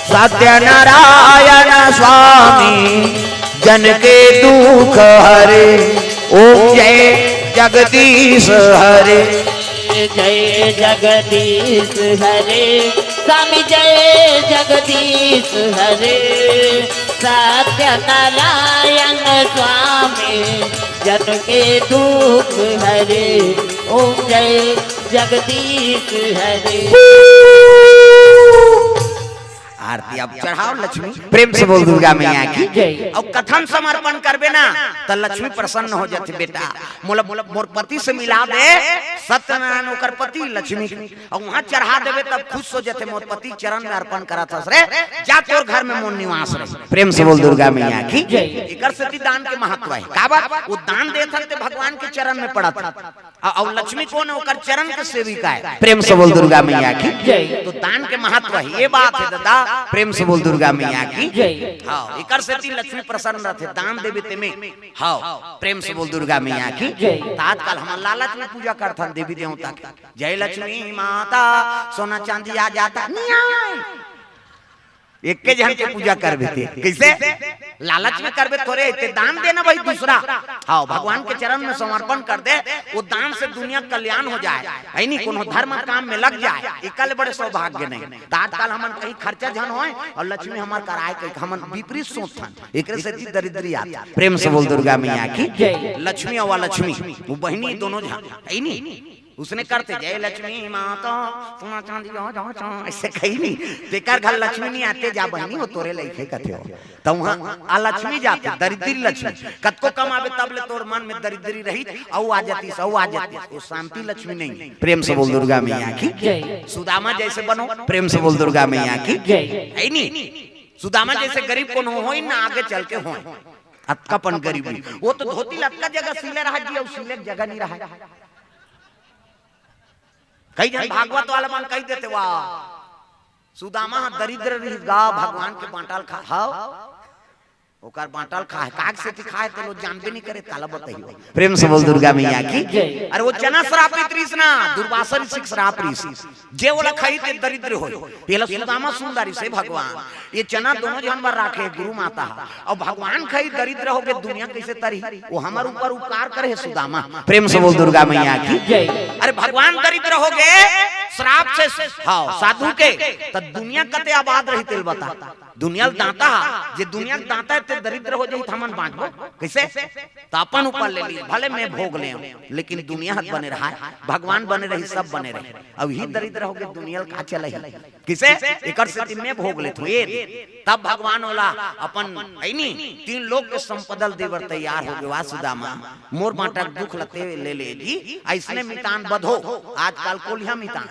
सत्यनारायण स्वामी जन के दुख हरे ओम जय जगदीश हरे जय जगदीश हरे स्वामी जय जगदीश हरे सत्यनारायण स्वामी जन के दुख हरे ओम जय जगदीश हरे। आरती अब चढ़ाओ लक्ष्मी प्रेम से बोल दुर्गा मैया की अब कथन समर्पण करबे ना तो लक्ष्मी प्रसन्न हो जाती बेटा मोर पति से मिला दे सत्यनारायण ओकर पति लक्ष्मी और वहां चढ़ा देवे तब खुश हो जाते मोर पति चरण में अर्पण करा था रे जा तोर घर में मोर निवास रहे। प्रेम से बोल दुर्गा मैया की एकर सती दान के महत्व है का बात वो दान देथन ते भगवान के चरण में पड़ा था और लक्ष्मी कौन है ओकर चरण के सेविका है। प्रेम से बोल दुर्गा मैया की तो दान के महत्व है ये बात है दादा प्रेम से बोल दुर्गा मैया की हाँ एकर से लक्ष्मी प्रसन्न रहते दान देवे ते में हाँ प्रेम से बोल दुर्गा मैया की आजकल हम लालच में पूजा करते देवी देवता के जय लक्ष्मी माता सोना चांदी आ जाता एक के जन के पूजा करबे थे कैसे लालच में करबे थोड़े ते दान देना भाई दूसरा हाँ भगवान के चरण में समर्पण कर दे वो दान से दुनिया कल्याण हो जाए है नहीं कोनो धर्म काम में लग जाए एकल बड़े सौभाग्य नहीं आजकल हमन कहीं खर्चा झन होए और लक्ष्मी हमार कराए के हमन विपरीत सोचथन एकरे से दरिद्री आता। प्रेम से बोल दुर्गा मैया की लक्ष्मी और लक्ष्मी वो बहनी दोनों झन है नहीं उसने करते जय लक्ष्मी माता सोना चांदी ऐसे कही नहीं बेकार घर लक्ष्मी नहीं आते जा बहनी वो तोरे लइके कथे हो तो वहां आ लक्ष्मी जाते दरिद्री लक्ष्मी कतको कम आवे तब ले तोर मन में दरिद्री रही औ आ जाती सौ आ जाती वो शांति लक्ष्मी नहीं। प्रेम से बोल दुर्गा मैया की सुदामा जैसे बनो प्रेम से बोल दुर्गा मैया की है नहीं सुदामा जैसे गरीब को हो ना आगे चल के हो अतकापन गरीबी वो तो धोती लटका जगह सीले रहा जी और सीले जगह नहीं रहा कई जन भागवत वाला मन कही देते वाह सुदामा दरिद्र रही गा भगवान के बांटाल खाओ ओकर बांटल खाए काग से खाए तो लोग जानबे नहीं करे काला बताइयो प्रेम से बोल दुर्गा मैया की। अरे वो चना श्रापित ऋषि ना दुर्वासा ऋषि श्राप ऋषि जे वाला खाई ते दरिद्र हो पहला सुदामा सुंदरी से भगवान ये चना दोनों जानवर राखे गुरु माता और भगवान खाई दरिद्र हो के दुनिया कैसे तरी वो हमारे ऊपर उपकार करे सुदामा प्रेम से बोल दुर्गा मैया की। अरे भगवान दरिद्र हो गए श्राप से हाँ साधु के तो दुनिया कते आबाद रही तेल बता दुनिया दाता जे दुनिया दाता है दरिद्र हो जाई हमन बांटबो कैसे तो अपन ऊपर ले लिए भले मैं भोग ले लेकिन दुनिया हाथ बने रहा भगवान बने रही सब बने रहे अब ही दरिद्र हो गए दुनिया का चले किसे एकर से मैं भोग ले तब भगवान वाला अपन है नी 3 लोग के संपदल देवर तैयार हो गए वासुदामा मोर बांटा दुख लते ले जी ऐसने मितान बधो आजकल कोलिया मितान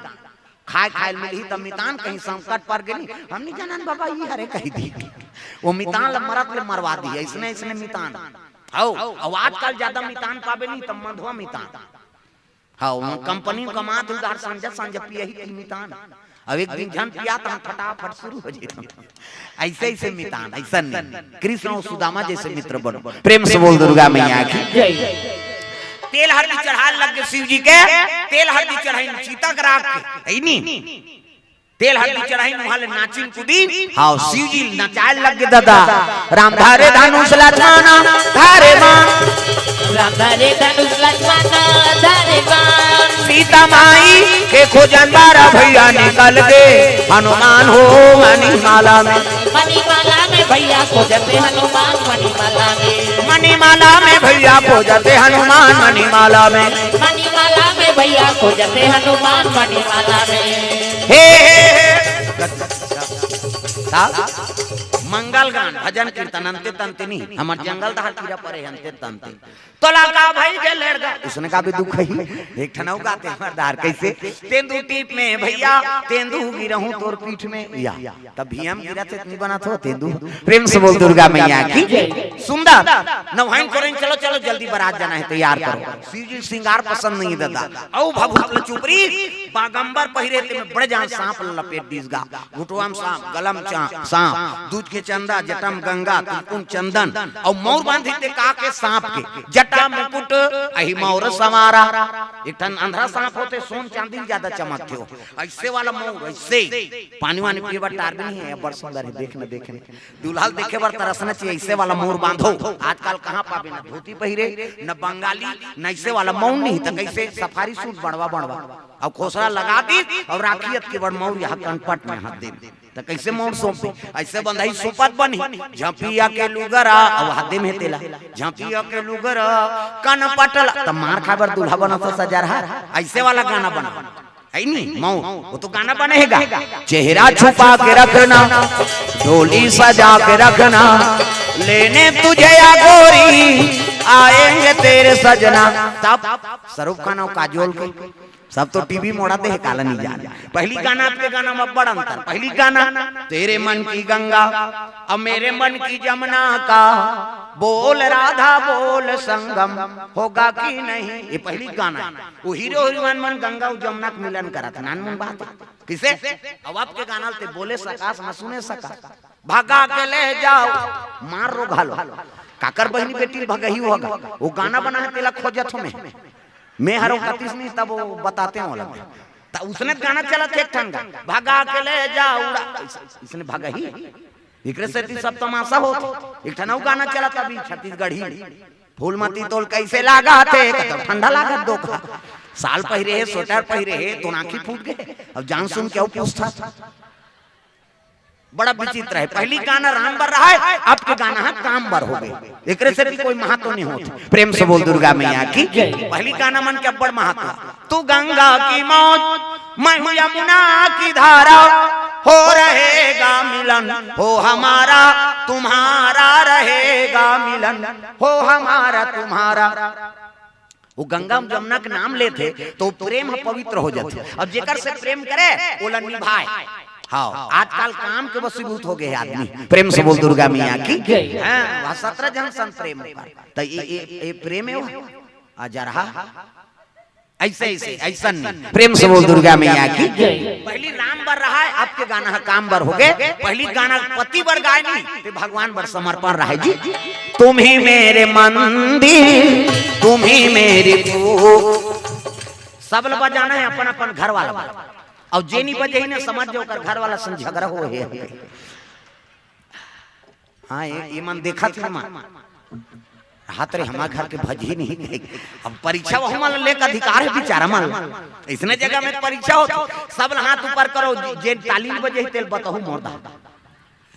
खाए खाए मिली तब मितान कहीं संकट पर गई हम नहीं जानन बाबा ये हरे कही दी वो मितान मरत ले मरवा दी इसने इसने मितान आओ अब आजकल ज्यादा मितान पावे नहीं तब मधुआ मितान हाँ कंपनी कमात उधार संजय संजय पिए ही मितान अब एक दिन जन पिया तो फटाफट शुरू हो जाता ऐसे ऐसे मितान ऐसा नहीं कृष्ण और सुदामा जैसे मित्र बनो प्रेम से बोल दुर्गा मैया की। तेल हल्दी चढ़ा लग गए शिव जी के तेल हल्दी चढ़ाई चीता के राख के है नी तेल हल्दी चढ़ाई वाले नाचिन कुदीन हाँ शिव जी नचाए लग गए दादा राम धारे धनुष लक्ष्मण धारे मान राम धारे धनुष लक्ष्मण धारे मान सीता माई के खोजन बारा भैया निकल गए हनुमान हो मणिमाला में भैया खोजते हनुमान मणिमाला में मणिमाला में भैया खोजते हनुमान मणिमाला में मणिमाला में भैया खोजते हनुमान मणिमाला में हे मंगल गान भजन कीर्तन अंते तंते नहीं हमार जंगल दहाड़ कीड़ा परे अंते तंते तोला का भाई जे लेड़ गा उसने का भी दुख है एक ठनौ गाते मर्दार कैसे तेंदू टीप में भैया तेंदू गिरहूं तोर पीठ में या तब भीम गिरा थे नहीं बना थो तेंदू प्रेम से बोल दुर्गा मैया की सुंदर नवाइन करें चलो चलो जल्दी बारात जाना है तैयार करो शिव जी श्रृंगार पसंद नहीं दादा औ भभूत चुपरी बागंबर पहिरे ते में बड़े जान सांप लपेट दीसगा घुटवाम सांप गलम सांप दूध के चंदा जटम गंगा तिलकुम चंदन और मोर बांधी ते का के सांप के जटा मुकुट अहि मोर सवारा एक ठन अंधरा सांप होते सोन चांदी ज्यादा चमकते हो ऐसे वाला मोर ऐसे पानी वानी पीवा टार भी नहीं है बड़ सुंदर है देखने दुल्हल देखे बर तरसना चाहिए ऐसे वाला मोर बांधो आजकल कहां पाबे ना धोती पहिरे न बंगाली न ऐसे वाला मौन नहीं तो कैसे सफारी सूट बनवा अब खोसरा लगा दी और राखियत के बड़ मौर यहाँ कनपट में हाथ दे तो कैसे मौर सौंपे ऐसे बंधाई सुपत बनी झपिया के लुगरा अब हाथे में तेला झपिया के लुगरा कनपटल तो मार खाबर दूल्हा बना तो सजा रहा ऐसे वाला गाना बना है नहीं मऊ वो तो गाना बनेगा चेहरा छुपा के रखना डोली सजा के रखना लेने तुझे या गोरी आएंगे तेरे सजना तब सरूप खाना काजोल के सब तो टीवी मोड़ा दे काला नहीं जान पहली गाना आपके गाना में बड़ा अंतर पहली गाना तेरे मन की गंगा अब मेरे मन की जमुना का बोल राधा बोल संगम होगा कि नहीं ये पहली गाना वो हीरो हीरोइन मन गंगा और जमुना का मिलन करा था नानमुन बात किसे अब आपके गाना ते बोले सका न सुने सका भागा के ले जाओ मार रो घालो काकर बहनी बेटी भगही होगा वो गाना बना है तेला खोजत में मैं हरों कतीस नहीं तब वो बताते हैं वाला तो उसने गाना चला थे ठंगा भागा के ले जाओ इसने भागा ही इकरे से सब तमाशा हो एक ठना गाना चला तभी छत्तीसगढ़ी फूलमती तोल कैसे लागा थे तो ठंडा लागत दो साल पहिरे है स्वेटर पहिरे है तो आंखी फूट गए अब जान सुन क्या पूछता बड़ा विचित्र है पहली गाना राम बर रहा है आपके गाना है काम बर हो गए एक से भी कोई महत्व नहीं होता प्रेम से बोल दुर्गा मैया की पहली गाना मन के बड़ महत्व तू गंगा की मौत मैं यमुना की धारा हो रहेगा मिलन हो हमारा तुम्हारा रहेगा मिलन हो हमारा तुम्हारा वो गंगा जमुना के नाम लेते तो प्रेम पवित्र हो जाते अब जेकर से प्रेम करे वो निभाए हाँ आजकल काम के वसीभूत हो गए आदमी प्रेम से बोल दुर्गा मैया की 17 जन सन प्रेम तो ये प्रेम है आ जा रहा ऐसे ऐसे ऐसा नहीं। प्रेम से बोल दुर्गा मैया की जय। पहली राम बर रहा है, आपके गाना काम बर हो गए। पहली गाना पति बर गाय नहीं, तो भगवान बर समर्पण रहा है जी। तुम ही मेरे मंदिर, तुम ही मेरी सब लोग बजाना है अपन अपन घर वाला, और जे नहीं बजे ने समझ जो कर घर वाला संग झगड़ा हो है। हाँ ये मन देखा थे मन हाथ रे हमारे घर के भज ही नहीं गए। अब परीक्षा वो हमारे लेकर अधिकार है बेचारा मन, इसने जगह में परीक्षा हो सब हाथ ऊपर करो, जे ताली बजे तेल बताओ मोरदा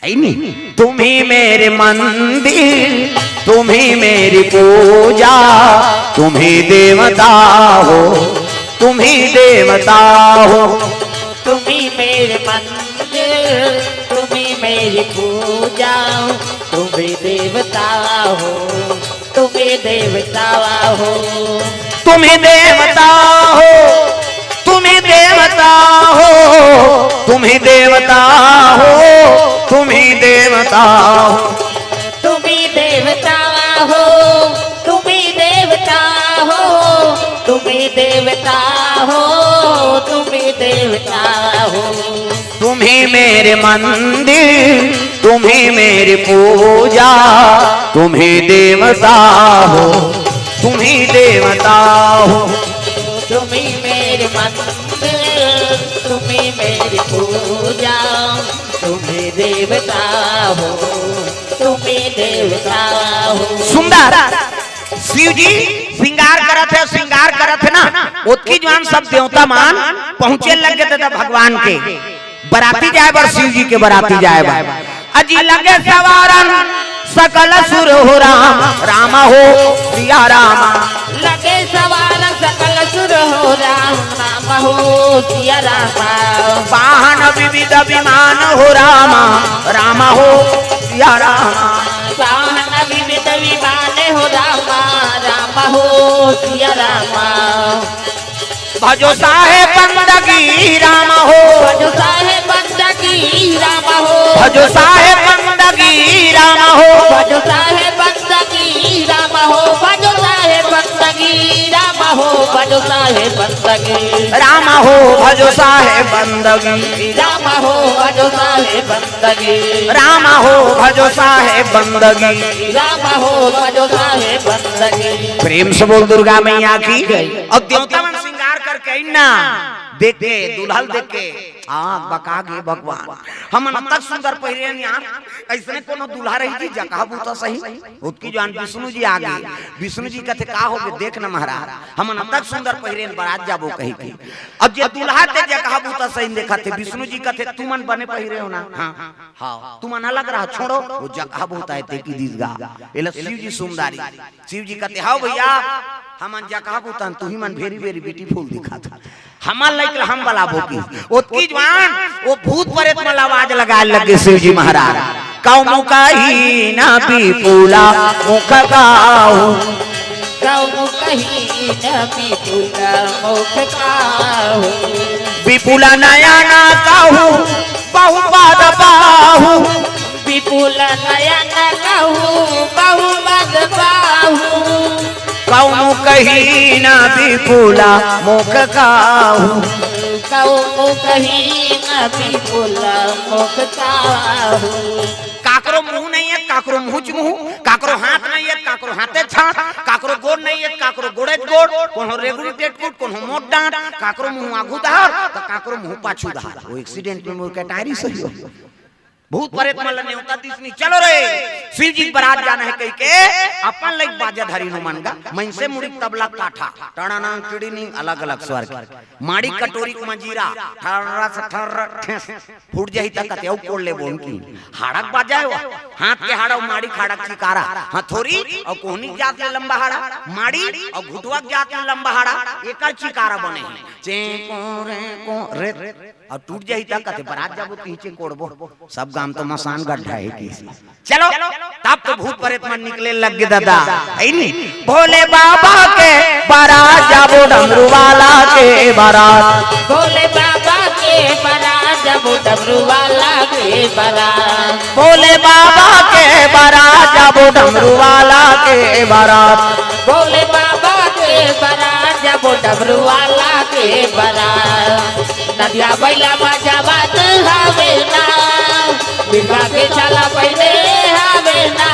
है नहीं। तुम ही मेरे मंदिर, तुम ही मेरी पूजा, तुम ही देवता हो, तुम ही देवता हो। तुम ही मेरे मंदिर, तुम ही मेरी पूजा, तुम ही देवता हो, तुम ही देवता हो। तुम ही देवता हो, तुम ही देवता हो, तुम ही देवता हो, तुम ही देवता हो। तुम ही देवता हो, तुम ही देवता हो, तुम ही देवता हो, तुम ही देवता हो। तुम ही मेरे मंदिर, तुम ही मेरी पूजा, तुम ही देवता हो, तुम ही देवता हो। तुम ही मेरे मंदिर, तुम ही मेरी पूजा, तुम ही देवता हो, तुम ही देवता हो। सुंदर शिव जी श्रृंगार करत है, श्रृंगार करत है ना, उसकी जवान सब देवता मान पहुंचे लगे थे भगवान के बराती जाए बर, शिव जी के बराती जाए बर। अजी लगे सवारन सकल सुर हो राम, राम हो सिया राम। लगे सवार सकल सुर हो राम, राम हो सिया राम। वाहन विविध विमान हो राम, राम हो सिया राम। वाहन विविध विमान हो राम, राम हो सिया राम। भजो साहेब बंदगी राम हो, भजो साहेब बंदगी राम हो, भजो साहेब बंदगी राम हो, भजो साहेब बंदगी राम हो, भजो साहेब बंदगी राम हो, भजो साहेब बंदगी राम हो, भजो साहेब बंदगी राम हो, भजो साहेब बंदगी राम हो, भजो साहेब बंदगी राम हो, भजो साहेब बंदगी। प्रेम से बोल दुर्गा मैया की। और देवता मन श्रृंगार करके ना देख के दुल्हन देख के आँख बका गे भगवान, हम तक सुंदर पहिरे यार ऐसने कोनो दुल्हा रही थी जगह बूता सही। उसकी जान विष्णु जी आ गए, विष्णु जी कहते का हो गए देख न महाराज, हम तक सुंदर पहिरे बारात जाबो कही की। अब जे दुल्हा ते जगह बूता सही देखा थे, विष्णु जी कहते तू मन बने पहिरे हो ना, हाँ हाँ तू मन अलग रहा, छोड़ो वो जगह बूता है ते की दीसगा एला शिव जी सुंदरी। शिव जी कहते हाँ भैया हम जगह बूता तू ही मन वेरी वेरी ब्यूटीफुल दिखा था, हमार लाइक हम बलाबो की। ओतकी जवान वो भूत प्रेत में आवाज लगाए लगे शिव जी महाराज, कौ मुका ही ना पीपूला मुख काऊ, कौ कहीं न विपुला मुख काहू, विपुला नया ना काहू बहुपाद बाहू, विपुला नया न कहू बहुमत बाहू। कौ कहीं ना पीपूला मुख काहू, कौ कहीं न विपुला मुख काहू। काकरो मुंह नहीं है, काकरो मुंह मुंह, काकरो हाथ नहीं है, काकरो हाथे छाट, काकरो गोड़ नहीं है, काकरो गोड़े गोड़, कोनो रेगुलेटेड कोड, कोनो मोट डांट, काकरो मुंह आगू धार तो काकरो मुंह पाछू धार। वो एक्सीडेंट में मुंह कटारी सही हो भूत प्रेत मल ने होता दिसनी। चलो रे शिव जी बारात जाना है कह के अपन लाइक बाजा धरी नो मन गा मन से मुड़ी तबला काठा टणाना चिड़ी नहीं अलग अलग स्वर के माड़ी कटोरी मंजीरा ठर्रा से ठर्र फूट जाई तक कते कोड़ ले बोन की हाड़क बाजाए वो हाथ के हाड़ा माड़ी खाड़क चिकारा हथोरी और कोहनी जात ले लंबा हाड़ा माड़ी और घुटवा जात ले लंबा हाड़ा एकर चिकारा बने चे को रे और टूट जाई तक कते बारात जाबो पीछे कोड़बो सब गाम तो मसान गड्ढा है की। चलो तब तो भूत प्रेत मन निकले लग गए दादा है नी भोले बाबा के बारात जाबो डमरू वाला के बारात, भोले बाबा के बारात जाबो डमरू वाला के बारात, भोले बाबा के बारात जाबो डमरू वाला के बारात, भोले बाबा के बारात जाबो जब डमरू वाला के बारात नदिया बैला मजा बात हवे ना बिगा के चला पहले हवे ना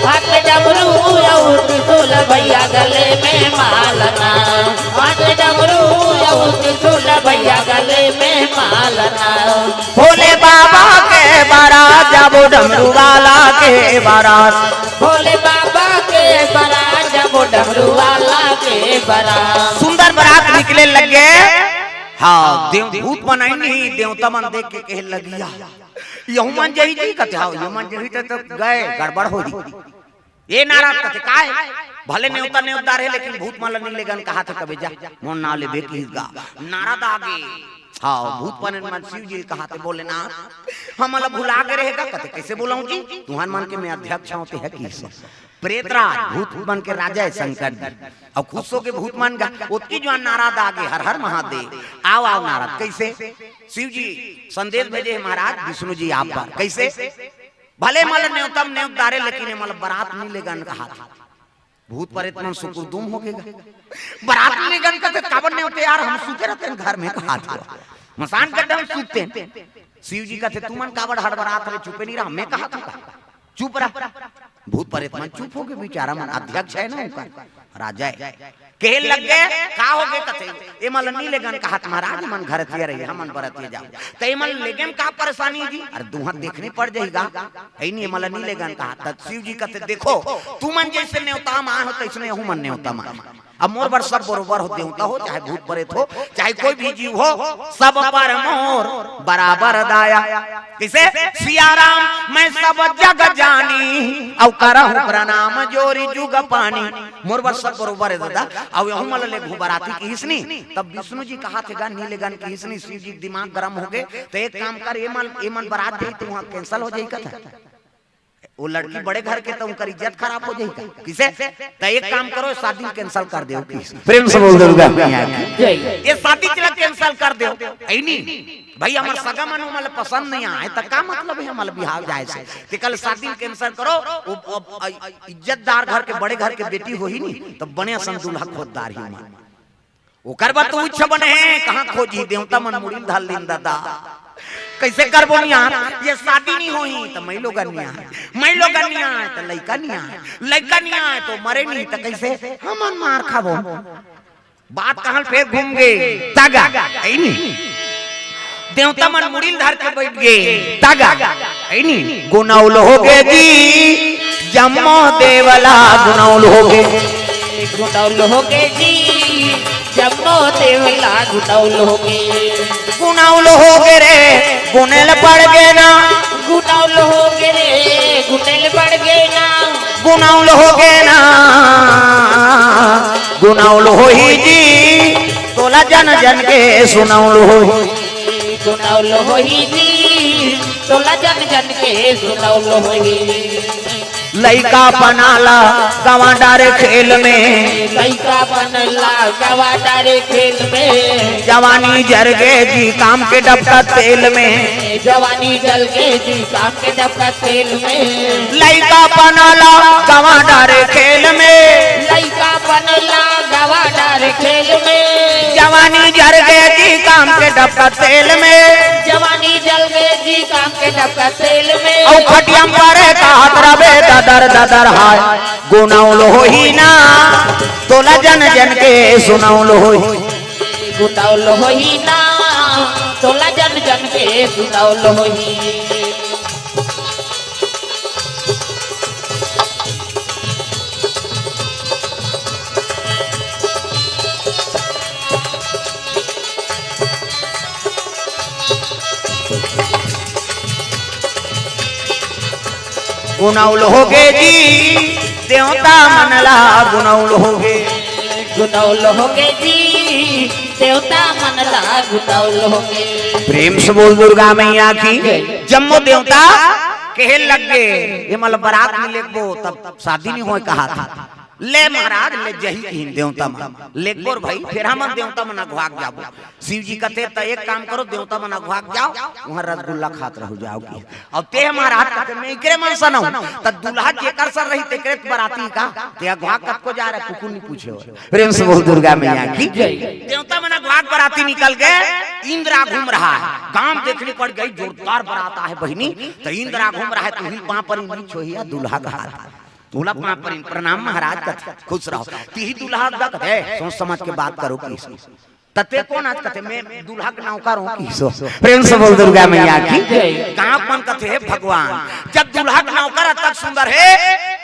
हाथ डमरू और त्रिशूल भैया गले में मालना हाथ डमरू और त्रिशूल भैया गले में मालना भोले बाबा के बारात जब डमरू वाला के बारात भोले बाबा के बारात जब डमरू वाला के बारात सुंदर बारात निकले लगे। हाँ देव भूत बनाई नहीं देवता मन देख के कहे लगिया यहू मन जही जी कहते हाँ यहू मन जही तो गए गड़बड़ हो जी ये नाराज कहते का है भले नेवता नेवदार है लेकिन भूत माला नहीं लेगन कहा था कबे जा मोन ना ले बेकी गा नाराज आगे। हाँ भूत बने मन शिव जी कहा थे बोले ना हम मतलब भुला के रहेगा कहते कैसे बोलाऊं जी तुम्हारे मन के मैं अध्यक्ष होते है किस प्रेतराज भूत बन के राजा है शंकर जी और खुशों के भूत मान गा उसकी जो नाराज आगे हर हर महादेव आओ आओ नाराज कैसे शिव जी संदेश भेजे महाराज विष्णु जी आप पर कैसे भले मल न्यूतम न्यूतारे लेकिन मल बारात नहीं लेगन कहा था भूत पर इतना सुकुरदुम हो गया बारात नहीं लेगन कहते काबर नहीं होते यार हम सूते रहते हैं घर में कहा था मसान करते हम सूते हैं शिव जी कहते तू मन काबर हड़बड़ात रहे चुपे नहीं रहा मैं कहा था चुप रहा भूत पर इतना चुप हो गए बेचारा मन अध्यक्ष है ना उनका राजा है कहे लग गए का हो गए कथे ए मन नहीं लेगन कहा महाराज मन घर थिए रही हमन बरतिए जाओ त ए मन लेगन का परेशानी जी अरे दुहा देखने पड़ जाएगा ऐ नहीं मन नहीं लेगन कहा त शिव जी कहते देखो तू मन जैसे न्योता मान हो तैसने हूं मन न्योता मान अब मोर बर सब बरोबर हो देवता हो चाहे भूत प्रेत हो चाहे कोई भी जीव हो सब पर मोर बराबर दाया किसे सिया राम मैं सब जग जानी औ करहु प्रणाम जोरी जुग पानी मोर बर सब बरोबर है दादा अब यहू मल ले घुबराती की हिसनी तब विष्णु जी कहा थे गा नीले गन की हिसनी शिव जी दिमाग गरम हो गए तो एक काम कर ए मन बारात गई तो वहां कैंसिल हो जाएगा था वो लड़की बड़े घर के तो उनका इज्जत खराब हो जाएगी किसे तो एक काम करो शादी कैंसिल कर दो प्रेम से बोल दुर्गा ये शादी चला कैंसिल कर दो ऐ नहीं भाई हमार सगा मन हमल पसंद नहीं आए तो का मतलब है हमल बिहाव जाए से ते कल शादी कैंसिल करो इज्जतदार घर के बड़े घर के बेटी हो ही नहीं तो बने सन दूल्हा खोददार ही मान ओकर बात तू इच्छा बने कहां खोजी देवता मन मुड़ी धाल लिन दादा कैसे करबो नहीं यार ये शादी नहीं होई तो मैं लोग नहीं आए तो लड़का नहीं आए तो मरे नहीं तो कैसे हमन मार खाबो बात कहां फिर घूम गए तागा ऐ नहीं देवता मन मुड़ील धर के बैठ गए तागा ऐ नहीं गुनाउल हो गए जी जम्मो देवला गुनाउल हो गए जी जम्मो देवला गुनाउल हो गए रे गुनेल पड़ गए ना गुनाउल हो गए रे गुनेल पड़ गए ना गुनाउल हो गए ना गुनाउल हो ही जी तोला जन जन के सुनाउल हो गुनाउल हो ही जी तोला जन जन के सुनाउल हो ही लइका बनाला गवाडारे खेल में लइका बनला गवाडारे खेल में जवानी जर गए जी काम के डबका तेल में जवानी जल गए जी काम के डबका तेल में लइका बनाला गवाडारे खेल में लइका बनला गवाडारे खेल में जवानी जर गए जी काम के डबका तेल में जवानी जल गए जी काम के डबका तेल में औ खटियम पारे का हाथ रबे ददर ददर हाय गुनाउल हो ही ना तोला जन जन के सुनाउल हो गुनाउल हो ही ना तोला जन जन के सुनाउल हो ही गुनाउल हो गए जी देवता मनला गुनाउल हो गए गुनाउल हो गए जी देवता मनला गुनाउल हो गए प्रेम से बोल दुर्गा मैया की जम्मो देवता कहे लग गए ये मतलब बारात में लेको तब शादी नहीं होए कहा था ले महाराज ले जही की देवता मन ले गोर भाई फिर हम देवता मन अघवाक जाबो शिव जी कहते त एक काम करो देवता मन अघवाक जाओ वहां रसगुल्ला खात रह जाओगी और ते महाराज कहते मैं एकरे मन सनौ त दुल्हा जेकर सर रही तेकरे बराती का ते अघवाक कब को जा रहा कुकुर नहीं पूछे प्रेम से बोल दुर्गा मैया की जय देवता मन अघवाक बराती निकल गए इंद्रा घूम रहा है गांव देखनी पड़ गई जोरदार बरात है बहिनी तो इंद्रा घूम रहा है तो हिल पां पर नहीं छोहिया दूल्हा का हाथ दूल्हा पां पर प्रणाम महाराज का खुश रहो ती दूल्हा का है सोच समझ के बात करो की तते कौन आज कथे मैं दूल्हा के नौकर हूं की सो प्रेम से बोल दुर्गा मैया की गांव मन कथे है भगवान जब दूल्हा का नौकर तक सुंदर है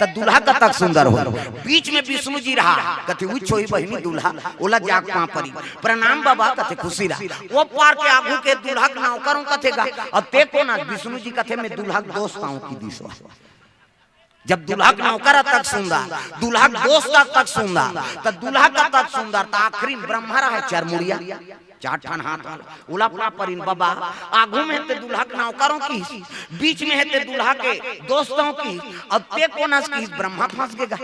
त दूल्हा का तक सुंदर हो बीच में विष्णु जी रहा कथे उ छोई बहिनी दूल्हा ओला जाग पां परी प्रणाम बाबा कथे खुशी रहा वो पार के आगू के दूल्हा का नौकर हूं कथेगा और ते कौन आज विष्णु जी कथे मैं दूल्हा का दोस्त हूं की दिसो जब दूल्हा का नौकर तक सुंदर दूल्हा का दोस्त तक सुंदर तो दूल्हा का तक सुंदर तो आखिरी ब्रह्मा रहा है चरमुड़िया चार ठन हाथ वाला उलापना परिन बाबा आगू में ते दूल्हा के नौकरों की बीच में है ते दूल्हा के दोस्तों की अब ते कोनस की ब्रह्मा फंस गएगा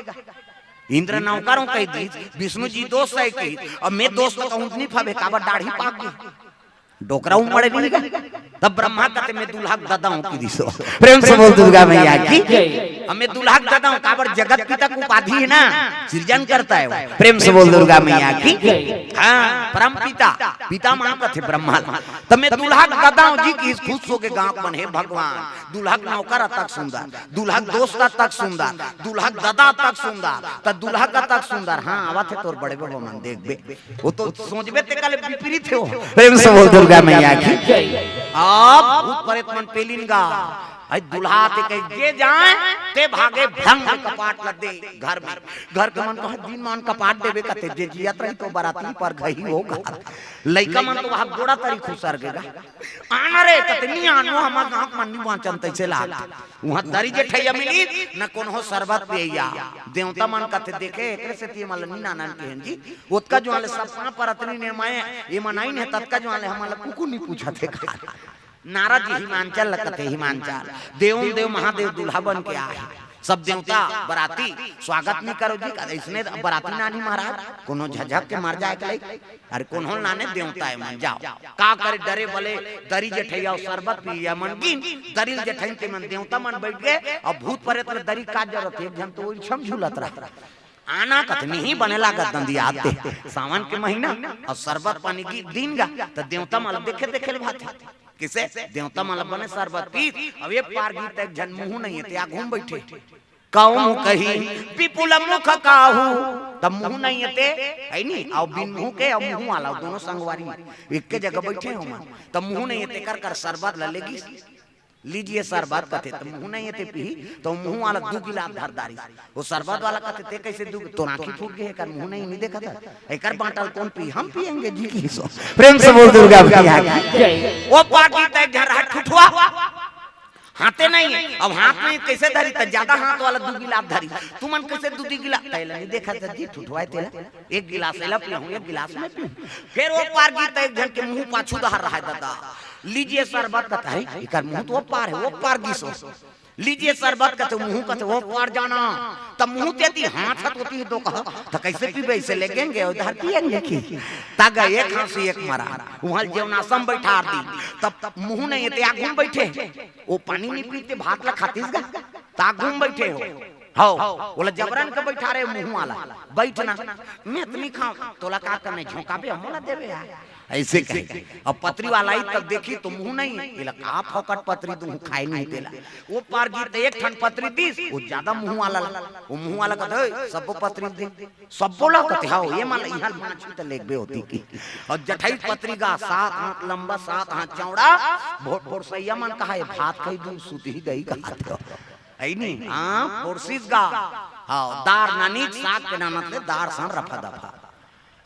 इंद्र नौकरों कह दी विष्णु जी दोस्त है की और मैं दोस्त कहूं नहीं फबे काबर दाढ़ी पाक गई डोकरा उमड़े नहीं तब ब्रह्मा कहते मैं दूल्हा दादा हूं की दिसो प्रेम से बोल दुर्गा मैया की मैं दूल्हा दादा हूं काबर जगत पिता को उपाधि है ना सृजन करता है प्रेम से बोल दुर्गा मैया की हां परम पिता पिता मां कहते ब्रह्मा तब मैं दूल्हा दादा हूं जी की खुश हो के गांव बने भगवान दूल्हा नौकर तक सुंदर दूल्हा दोस्त तक सुंदर दूल्हा दादा तक सुंदर त दूल्हा का तक सुंदर हां आवत है तोर बड़े बाबा मन देखबे वो तो सोचबे ते कल विपरीत हो प्रेम से बोल दुर्गा मैया की आप भूत प्रेत मन पेलिनगा आई दुल्हा ते कह जे जाए ते भागे भंग कपाट लग दे घर में घर के मन कह दिन मान कपाट देबे कते जे जियत रही तो बराती पर गई होगा लइका मन तो वहां गोड़ा तरी खुसर गेगा आना रे कतनी आनो हम गांव मन्नी वाचन तैसे लाग वहां दरी जे ठैया मिली न कोनो शरबत पिया देवता मन कते देखे एकरे से ती मलनी नानन के जी ओतका जो वाले सब पर अतनी ने माए ये मनाई ने ततका जो वाले हमला कुकु नहीं पूछा थे नारद जी हिमांचल लगते हिमांचल देव देव महादेव दूल्हा बन के आए सब देवता बराती स्वागत नहीं करो जी इसने बराती नानी महाराज कोनो झझक के मर जाए के अरे कोनो नाने देवता है मन जाओ का करे डरे बोले दरी जेठैया शरबत पिया मन गिन दरी जेठैन के मन देवता मन बैठ गए और भूत प्रेत दरी का जरूरत है जन तो छम झूलत रहा आना कतनी ही बनेला गदंदी आते सावन के महीना और शरबत पानी की दिन गा तो देवता मल देखे देखे भाते किसे देवता मल बने शरबत पी अब ये पार गीत एक जन मुंह नहीं है त्या घूम बैठे कहूं कही विपुल मुख काहू तब मुंह नहीं है ते है नी और बिन मुंह के और मुंह वाला दोनों संगवारी एक के जगह बैठे हो मन तब मुंह नहीं है ते कर कर शरबत ल लेगी लीजिए शरबत कहते तो मुंह नहीं है ते पी तो मुंह वाला दू गिलास धरदारी वो शरबत वाला कहते ते कैसे दू तो आंखें फूट गई है कर मुंह नहीं देखा था एकर बांटल कौन पी हम पिएंगे जी की सो प्रेम से बोल दुर्गा मैया की वो पार्टी तक घर हाथ ठुठुआ हाथे नहीं है अब हाथ में कैसे धरी तो ज्यादा हाथ वाला दू गिलास धरी तुमन कैसे दू गिलास पहले नहीं देखा था जी ठुठुआ तेला एक गिलास एला पीऊं एक गिलास में पीऊं फिर वो पार गीत एक जन के मुंह पाछू दहर रहा है दादा लीजिए शरबत का है इकर मुंह तो वो पार है वो पार गीसो लीजिए शरबत का तो मुंह का तो वो पार जाना तब मुंह तेती हाथ हाथ होती है तो कहा तो कैसे पीबे इसे लेगेंगे उधर पिएंगे की तग एक खांसी एक मरा वहां जेवनासम बैठा दी तब मुंह नहीं ते आगूम बैठे वो पानी नहीं पीते भात ला खातीस गा तागूम बैठे हो बोला जबरन के बैठा रहे मुंह वाला बैठना मैं इतनी खाऊं तोला का करने झोंकाबे हमला देबे यार ऐसे कहे अब पत्री वाला ही तब देखी तो मुंह नहीं है का फोकट पत्री तू खाई नहीं देला वो पार गीत एक ठन पत्री दीस वो ज्यादा मुंह वाला वो मुंह वाला कहते सब पत्री दे सब बोला कहते हां ये मान इहां माछी त लेबे होती की और जठाई पत्री का 7 हाथ लंबा 7 हाथ चौड़ा भोट भोट सैया मन कहा है भात खाई दूं सूती ही गई कहा है नी हां फोर्सिस गा हां दार नानी साग के नाम से दार सन रफा दफा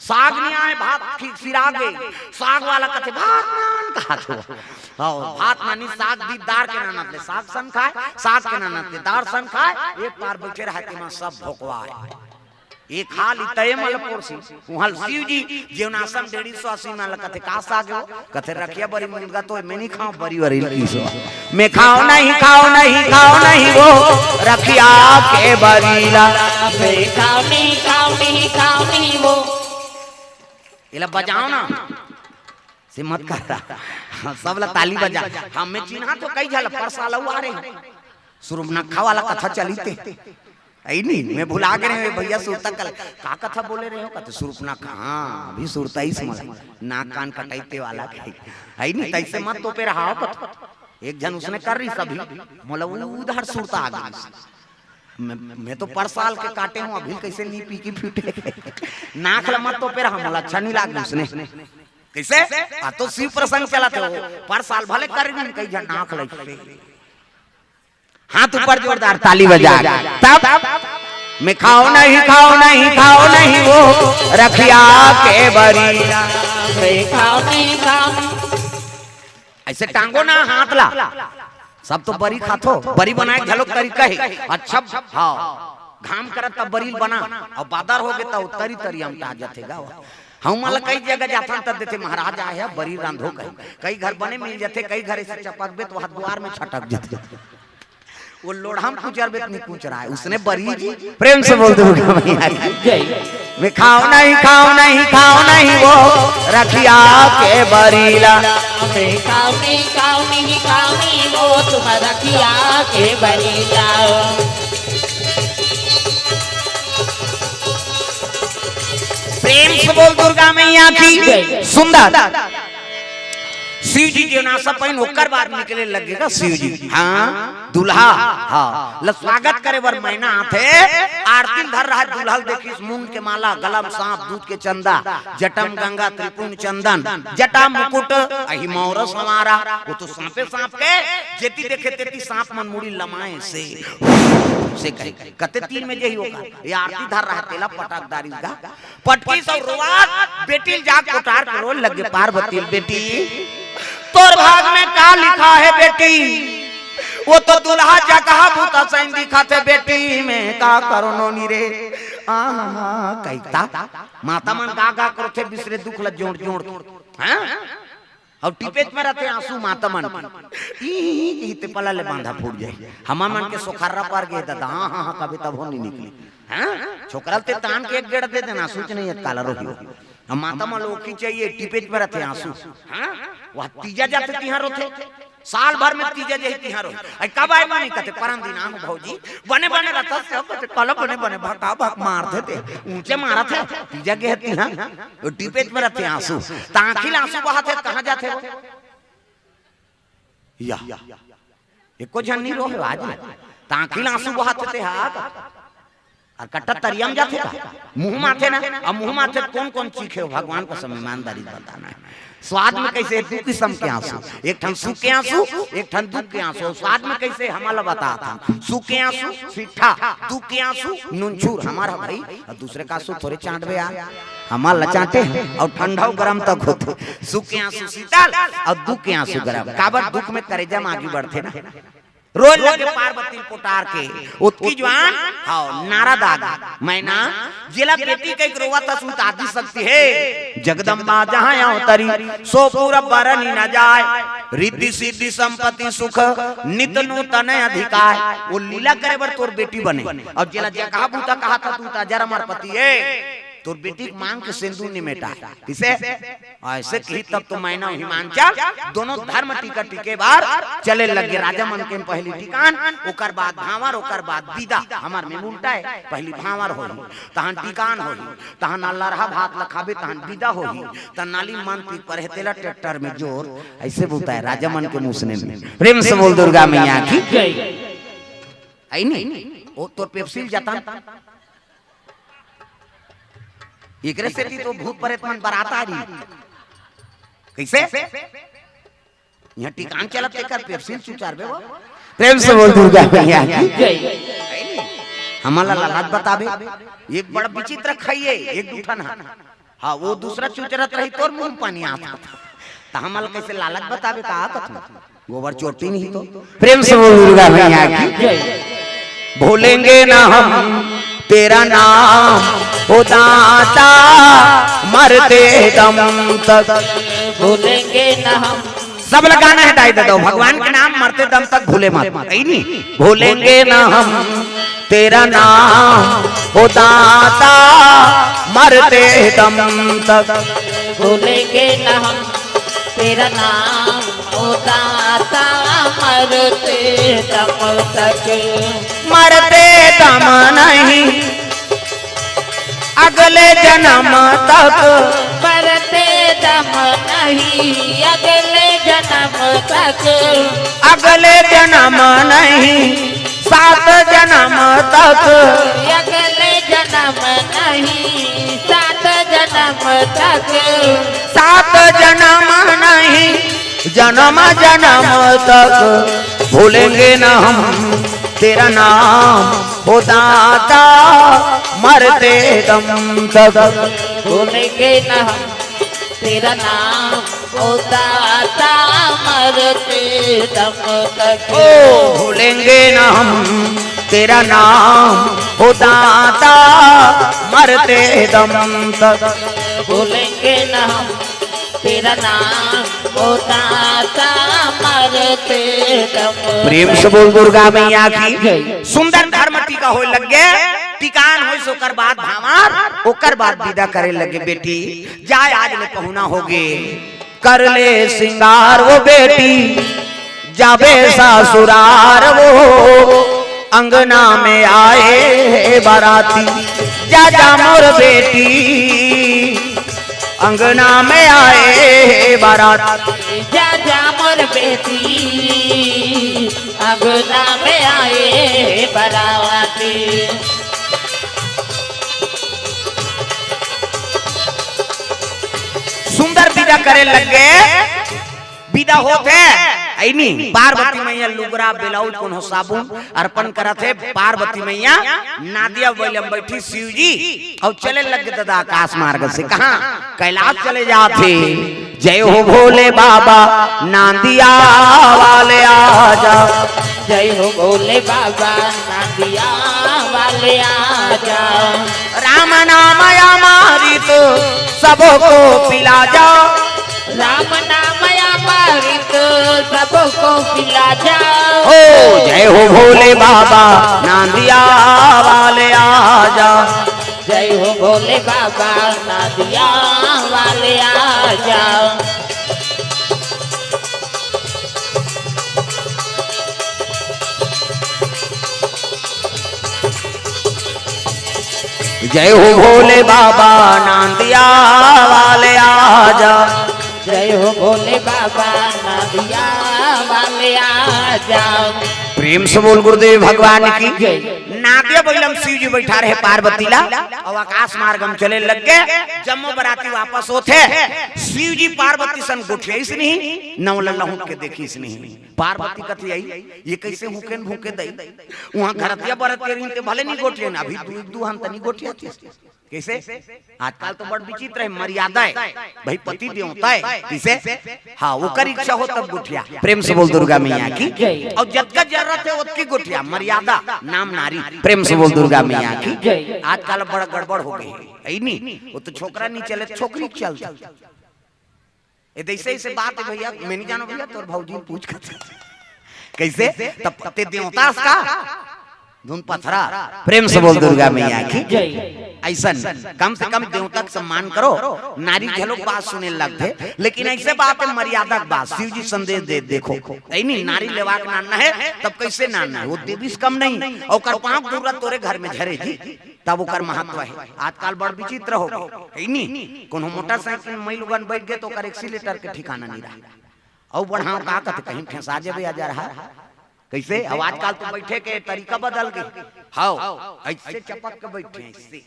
साग नहीं आए भात सिरा गए साग वाला कहते भात नान कहा तो हां भात नानी साग दी दार के नाम से साग सन खाए साग के नाम से दार सन खाए एक बार बैठे रहते मां सब भोकवाए एक हाल तय मलपुर से वहां शिव जी जीवनासन 150 में लकते का सागे कथे रखिया बड़ी मुर्गा तो मैं नहीं खाऊं बड़ी बड़ी की सो मैं खाओ नहीं वो रखिया के बरीला मैं खाओ नहीं वो इला बजाओ ना से मत कर रहा सब ला ताली बजा हम में चिन्हा तो कई झाल पर साल आ रहे सुरनखा वाला कथा चलीते आई नहीं मैं भुला गए भैया सुरता कल का कथा बोले रहे हो कहते सुरनखा हां अभी सुरता ही समझ नाक कान कटाइते वाला आई नहीं तैसे मत तो पे रहा कथा एक जन उसने कर रही सभी मोला उधर सुरता आ गई मैं तो पर साल के काटे हूं अभी कैसे नी पी की फूटे नाक ल मत तो पे रहा मोला अच्छा नहीं लाग उसने कैसे आ तो शिव प्रसंग चलाते हो पर साल भले कर नहीं कई जन नाक लगे हाथ ऊपर जोरदार ताली बजा तब मैं खाओ नहीं वो रखिया के बरीला मैं खाओ नहीं ऐसे टांगो ना हाथ ला सब तो बरी खातो बरी बनाए झलक तरीका है अच्छा हाँ घाम करत तब बरी बना और बादर हो गए तब तरी तरी हम ता जातेगा हम माला कई जगह जाता तब देते महाराज आया बरी रांधो कई घर बने मिल जाते कई घर ऐसे चपक बे तो द्वार में छटक जाते वो लोढ़ा में कुछ अरबे नहीं पूछ रहा है उसने बरी जी प्रेम से बोल दो मैं खाओ नहीं वो रखिया के बरीला मैं खाओ नहीं वो तुम रखिया के बरीला प्रेम से बोल दुर्गा मैया की सुंदर शिव जी जीवनासा पहन होकर बाहर निकले लगेगा शिव जी हाँ दूल्हा हाँ स्वागत करे बर महीना आते आरती धर रहा दूल्हा देखी मूंग के माला गलम सांप दूध के चंदा जटम गंगा त्रिपुण चंदन जटा मुकुट अहि मोरस हमारा वो तो सांपे सांप के जेती देखे तेती सांप मन मुड़ी लमाए से कते तीन में जही होगा ये आरती धर रहा तेला पटाकदारी का पटकी सब रोवात बेटी जाग कोटार के रोल लगे पार्वती बेटी तोर भाग में क्या लिखा है बेटी वो तो दुल्हा जगह भूता सैन दिखाते बेटी में का करो नोनी रे कहता माता मन गा करो थे बिसरे दुख ल जोड़ हैं और टिपेच में रहते आंसू माता मन ते पला ले बांधा फूट जाए हमार मन के सोखर्रा पार गए दादा हां कभी तब हो नहीं निकली हैं छोकरा ते तान के एक गेड़ दे देना सूच नहीं है काला रोहियो हम माता मां लोग की चाहिए टिपेच में रहते आंसू हां वह तीजा जाते तिहार होते साल भर में तीजा जही तिहार होते आई कब आए मानी कहते परम दिन आम भौजी बने रहता सब कहते कल बने भाग मार देते ऊंचे मारा थे तीजा के तिहार वो टिपेच में रहते आंसू तांखिल आंसू बहाते कहां जाते हो या एको जन्नी रोहे आज तांखिल आंसू बहाते थे हाथ और कट्टा तरियम जाते का मुंह माथे ना अब मुंह माथे कौन चीखे हो भगवान को समय ईमानदारी बताना है स्वाद में कैसे दो किस्म के आंसू एक ठन सुख के आंसू एक ठन दुख के आंसू स्वाद में कैसे हमारा बताता सुख के आंसू सीठा दुख के आंसू नुनछूर हमारा भाई और दूसरे का आंसू थोड़े चाटबे यार हमारा लचाटे और ठंडा गरम तक होते सुख के आंसू शीतल और दुख के आंसू गरम काबर दुख में करेजा में आगे बढ़ते ना रोज लगे पार्वती पुटार के उत्की जवान हां नारा दादा मैना जिला बेटी के रोवा तसूत आदि सकती है जगदम्बा जहां अवतरी सो पूरा बरनी न जाए रिद्धि सिद्धि संपत्ति सुख नित नूतन अधिकार वो लीला करे बर तोर बेटी बने और जिला जगह बूता कहा था तू जरा मर पति है तोर बेटी मांग के सिंदूर निमेटा किसे ऐसे कही तब तो मैना हिमांचल दोनों धर्म टीका टीके बार चले लगे राजा मन के पहली टिकान ओकर बाद भावर ओकर बाद विदा हमार में उल्टा है पहली भावर होई तहन टिकान होई तहन अल्लाह रहा भात लखाबे तहन विदा होई त नाली मन पी पर हेतेला ट्रैक्टर में जोर ऐसे बोलता है राजा मन के मुसने में प्रेम से बोल दुर्गा मैया की जय आई नहीं ओ तोर पेप्सिल जाता एकरे से तो भूत प्रेत मन बराता रही कैसे यहाँ टिकान चलत कर पेप्सिल चुचार बे वो प्रेम से बोल दुर्गा मैया की जय हमारा लालच बताबे ये बड़ा विचित्र खाइए एक दूठन हां वो दूसरा चुचरत रही तोर मुंह पानी आता त हमल कैसे लालच बताबे का कथ गोबर चोटी नहीं तो प्रेम से बोल दुर्गा मैया की जय भूलेंगे ना हम तेरा नाम हो दाता मरते दम तक भूलेंगे न हम। सब लगाना है दाई दो भगवान के नाम मरते दम तक भूले मत नहीं भूलेंगे न हम तेरा नाम हो दाता मरते दम तक भूलेंगे न हम तेरा नाम हो दाता मरते दम तक। मरते दम नहीं अगले जन्म तक मरते दम नहीं अगले जन्म तक। अगले जन्म नहीं 7 जन्म तक अगले जन्म नहीं 7 जन्म तक। 7 जन्म नहीं जन्म जन्म तक भूलेंगे न हम तेरा नाम हो दाता मरते दम तक भूलेंगे न हम तेरा नाम हो दाता मरते दम तक। ओ भूलेंगे न हम तेरा नाम हो दाता मरते दम तक भूलेंगे न हम तेरा नाम हो दाता मरते दम। प्रेम से बोल दुर्गा मैया की सुंदर धर्म टीका होए लगे टिकान होई सोकर बाद भामार ओकर बाद विदा करे लगे बेटी जाय आज ले पहुना होगे कर ले सिंगार वो बेटी जाबे ससुरार वो अंगना में आए बाराती जा जा मोर बेटी अंगना में आए बाराती जा जा मोर बेटी अंगना में आए बाराती। सुंदर विदा करे लगे विदा होते ऐनी पार्वती मैया लुगरा ब्लाउज कोनो साबुन अर्पण करत है पार्वती मैया नादिया बैलम बैठी शिव जी और चले लगे दादा आकाश मार्ग से कहां कैलाश चले जाते जय हो भोले बाबा नादिया वाले आजा जय हो भोले बाबा नादिया वाले आजा। राम नाम हमारी तो सबको पिला जाओ राम नाम अमृत सबको पिला जाओ। ओ जय हो भोले बाबा नादिया वाले आजा जय हो भोले बाबा नादिया वाले आजा। जय हो भोले बाबा नादिया वाले आजा जय हो भोले बाबा नादिया वाले आजा। प्रेम से बोल गुरुदेव भगवान की नादिया बैलम शिव जी बैठा रहे पार्वती ला और आकाश मार्गम चले लग गए जम्मू बराती वापस होते शिव जी पार्वती सन गुठिया इस नहीं नवल लहुट के देखी इस नहीं पार्वती कथी आई ये कैसे हुकेन भूके दई वहां घरतिया बरतिया रिंते भले नहीं गोठिया ना अभी दू हम तनी गोठिया थी कैसे आजकल तो बड़ विचित्र है मर्यादा है भाई पति देवता है किसे हाँ वो कर इच्छा हो तब गुठिया प्रेम से बोल दुर्गा मैया की और जब का जरूरत है उसकी गुठिया मर्यादा नाम नारी प्रेम से बोल दुर्गा मैया की आजकल बड़ा गड़बड़ हो गई है नहीं वो तो छोकरा नहीं चले छोकरी चलता ऐसे ऐसे बात है भैया मैं नहीं जानो भैया तोर भौजी पूछ कर कैसे तब पते देवता का धुन पथरा प्रेम से बोल दुर्गा मैया की ऐसा कम से कम देवता का सम्मान करो नारी के लोग बात सुने लगते लेकिन ऐसे बात है मर्यादा की बात शिव जी संदेश दे देखो नहीं नारी लेवा के नाना है तब कैसे नाना है वो देवी से कम नहीं और कर पांव दूर तोरे घर में झरे जी तब ओकर महत्व है आजकल बड़ विचित्र हो गई नहीं कोनो मोटरसाइकिल में लोगन बैठ गए तो ओकर एक्सीलेटर के ठिकाना नहीं रहा और बढ़ाओ का कहते कहीं फंसा जेबे आ जा रहा कैसे अब आजकल तो बैठे के तरीका बदल गए हाँ ऐसे चपक के बैठे ऐसे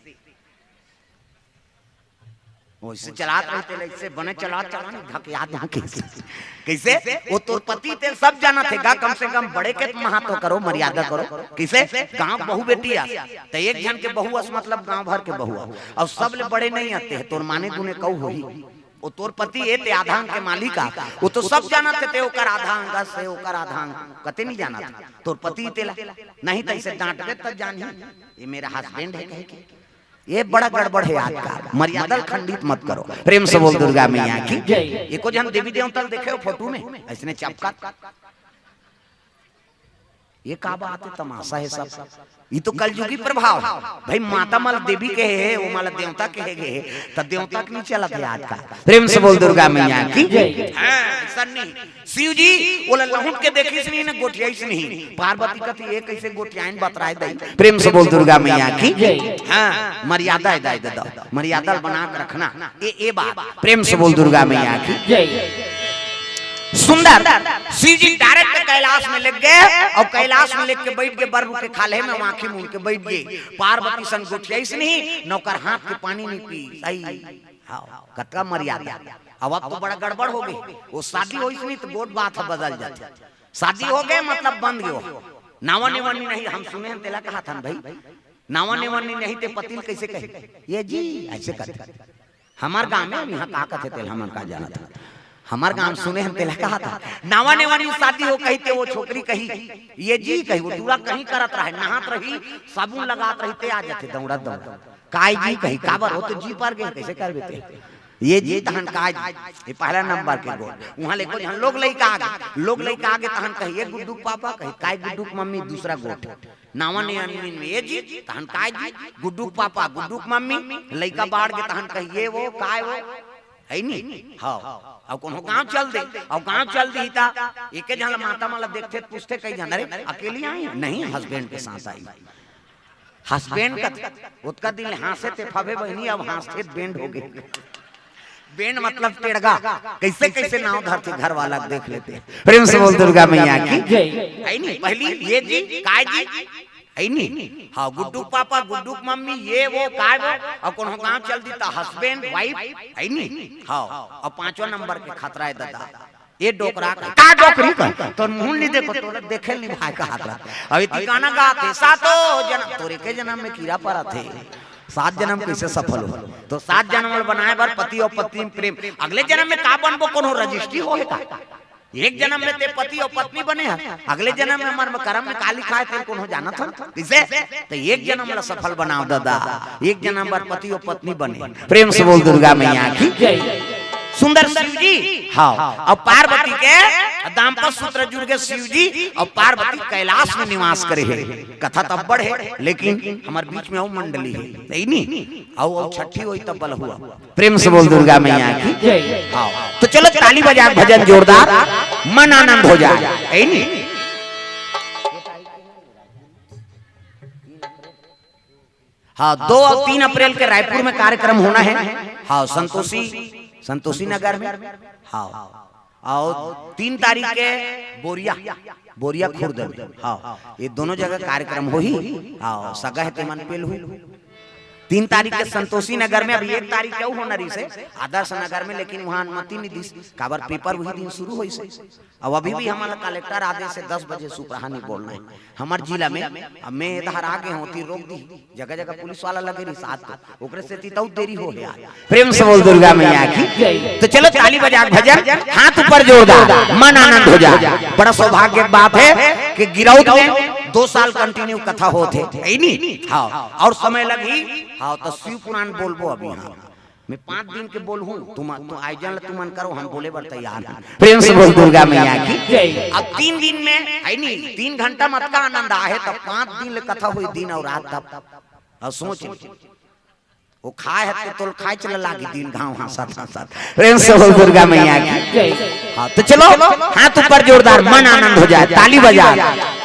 वैसे चलात रहते ऐसे बने चला चला कैसे वो तो पति थे सब जाना थे गा कम से कम बड़े के महत्व करो मर्यादा करो कैसे गांव बहु बेटी आ तो एक जन के बहु मतलब गांव भर के बहु और सब ले बड़े नहीं आते हैं तोर माने गुने कहू होही वो तोर पति ए ते आधा अंग के मालिक आ वो तो सब जाना थे ओकर आधा अंग से ओकर आधा अंग कते नहीं जाना था तोर पति तेला नहीं तो इसे डांट दे तब जानी ये मेरा हस्बैंड है कह के ये बड़ा गड़बड़ है आज का मर्यादा खंडित मत करो प्रेम से बोल दुर्गा मैया की ये को जन देवी देवता देखे हो फोटो में ऐसने चपका ये का बात है तमाशा है सब ये तो कलयुगी प्रभाव है भाई माता माल देवी के है वो माला देवता के है तब देवता के नहीं चला थे आज का प्रेम से बोल दुर्गा मैया की शिव जी वो लहुट के देखी से नहीं ना गोटिया से नहीं पार्वती का ये कैसे गोटियाइन बतराए दे प्रेम से बोल दुर्गा मैया की हां मर्यादा है दे दो मर्यादा बना के रखना ये बात प्रेम से बोल दुर्गा मैया की जय सुंदर शिव जी डायरेक्ट कैलाश में लग गए और कैलाश में लेके बैठ के बर्फ के खाले में आंखें मूंद के बैठ गए पार्वती संग गोटिया से नहीं नौकर हाथ के पानी नहीं पी सही हां कतका मर्यादा अब तो बड़ा गड़बड़ हो गई वो शादी हो इसमें तो बहुत बात बदल जाती शादी हो गए मतलब बंद गयो नावा निवानी नहीं हम सुने हैं तेला कहा था भाई नावा निवानी नहीं ते पतिल कैसे कहे ये जी ऐसे करते हमार गांव में यहां का कहते तेल हमन का जाना था हमार गांव सुने हम तेला कहा था नावा नेवानी शादी हो कही ते वो छोकरी कही ये जी कही वो दूरा कहीं करत रहे नहात रही साबुन लगात रही ते आ जाते दौड़ा दौड़ा काय जी कही काबर हो तो जी पर गए कैसे कर देते ये जी तहन काय ये पहला नंबर के गोल वहां लेको जहां लोग लइका आगे तहन कही ये गुड्डू पापा कही काय गुड्डू मम्मी दूसरा गोट नावा नेवानी में ये जी तहन काय जी गुड्डू पापा गुड्डू मम्मी लइका बाढ़ के तहन कही ये वो काय वो है नहीं हां अब कोनो गांव चल दे और गांव चल दी ता एके जहां माता माला देखते पूछते कई जन अरे अकेली आई नहीं हस्बैंड के साथ आई हस्बैंड का उसका दिल हंसे थे फबे बहनी अब हंसते बैंड हो गए बैंड मतलब टेढ़गा कैसे कैसे नाव धरते घर वाला देख लेते प्रेम से बोल दुर्गा मैया की है नहीं पहली ये जी काय जी है नहीं हाँ गुड्डू पापा गुड्डू मम्मी ये वो काय वो और कोनो गांव चल दी ता हस्बैंड वाइफ है नहीं हाँ और पांचवा नंबर के खतरा है दादा ये डोकरा का डोकरी का तो मुंह नहीं देखो तो देखे नहीं भाई का खतरा अभी ठिकाना गाते सातो जन्म तोरे के जन्म में कीड़ा पड़ा थे 7 जन्म कैसे सफल हो तो 7 जन्म बनाए बार पति और पत्नी प्रेम अगले जन्म में का बनबो कोनो रजिस्ट्री होएगा एक जन्म में ते पति और पत्नी बने हैं अगले जन्म में हमारे कर्म में काली खाए थे कौन हो जाना था किसे तो एक जन्म में सफल बनाओ दादा एक जन्म पर पति और पत्नी बने प्रेम से बोल दुर्गा मैया की सुंदर शिव जी हाँ और पार्वती के दाम्पत्य सूत्र जुड़ गए शिव जी और पार्वती कैलाश में निवास करे है कथा तब बड़ है लेकिन हमारे बीच में वो मंडली है नहीं और छठी हुई तब बल हुआ प्रेम से बोल दुर्गा मैया की हाँ तो चलो ताली बजा भजन जोरदार मन आनंद हो जाए है नहीं हाँ 2 और 3 अप्रैल के रायपुर में कार्यक्रम होना है हाँ संतोषी नगर में हाँ और 3 तारीख के बोरिया खुर्द में हाँ ये दोनों जगह कार्यक्रम हो ही हाँ सगा है तेमन पेल हुई 3 तारीख के संतोषी नगर में अभी 1 तारीख क्यों होना रही से आदर्श नगर में लेकिन वहाँ अनुमति नहीं दी काबर पेपर वही दिन शुरू हुई से अब अभी भी हमारा कलेक्टर आदेश से 10 बजे सुप्रहानी बोलना है हमारे जिला में अब मैं इधर आगे होती रोक दी जगह जगह पुलिस वाला लगे रही साथ ओकरे से तितौ देरी हो गया प्रेम से बोल दुर्गा मैया की तो चलो ताली बजा भजन हाथ ऊपर जोरदार मन आनंद हो जाए बड़ा सौभाग्य की बात है कि गिरौद में 2 साल कंटिन्यू कथा होते है नहीं हाँ और समय लगी हाँ तो शिव पुराण बोलबो अभी हाँ मैं 5 दिन के बोलूं तुम आयोजन तुमन करो हम बोले बर तैयार हैं प्रेम से बोल दुर्गा मैया की अब 3 दिन में है नहीं 3 घंटा मत का आनंद आए तब 5 दिन कथा हुई दिन और रात तब और सोच वो खाए है तो खाए चल लागी दिन गांव हाँ साथ प्रेम से बोल दुर्गा मैया की हाँ तो चलो हाथ ऊपर जोरदार मन आनंद हो जाए ताली बजा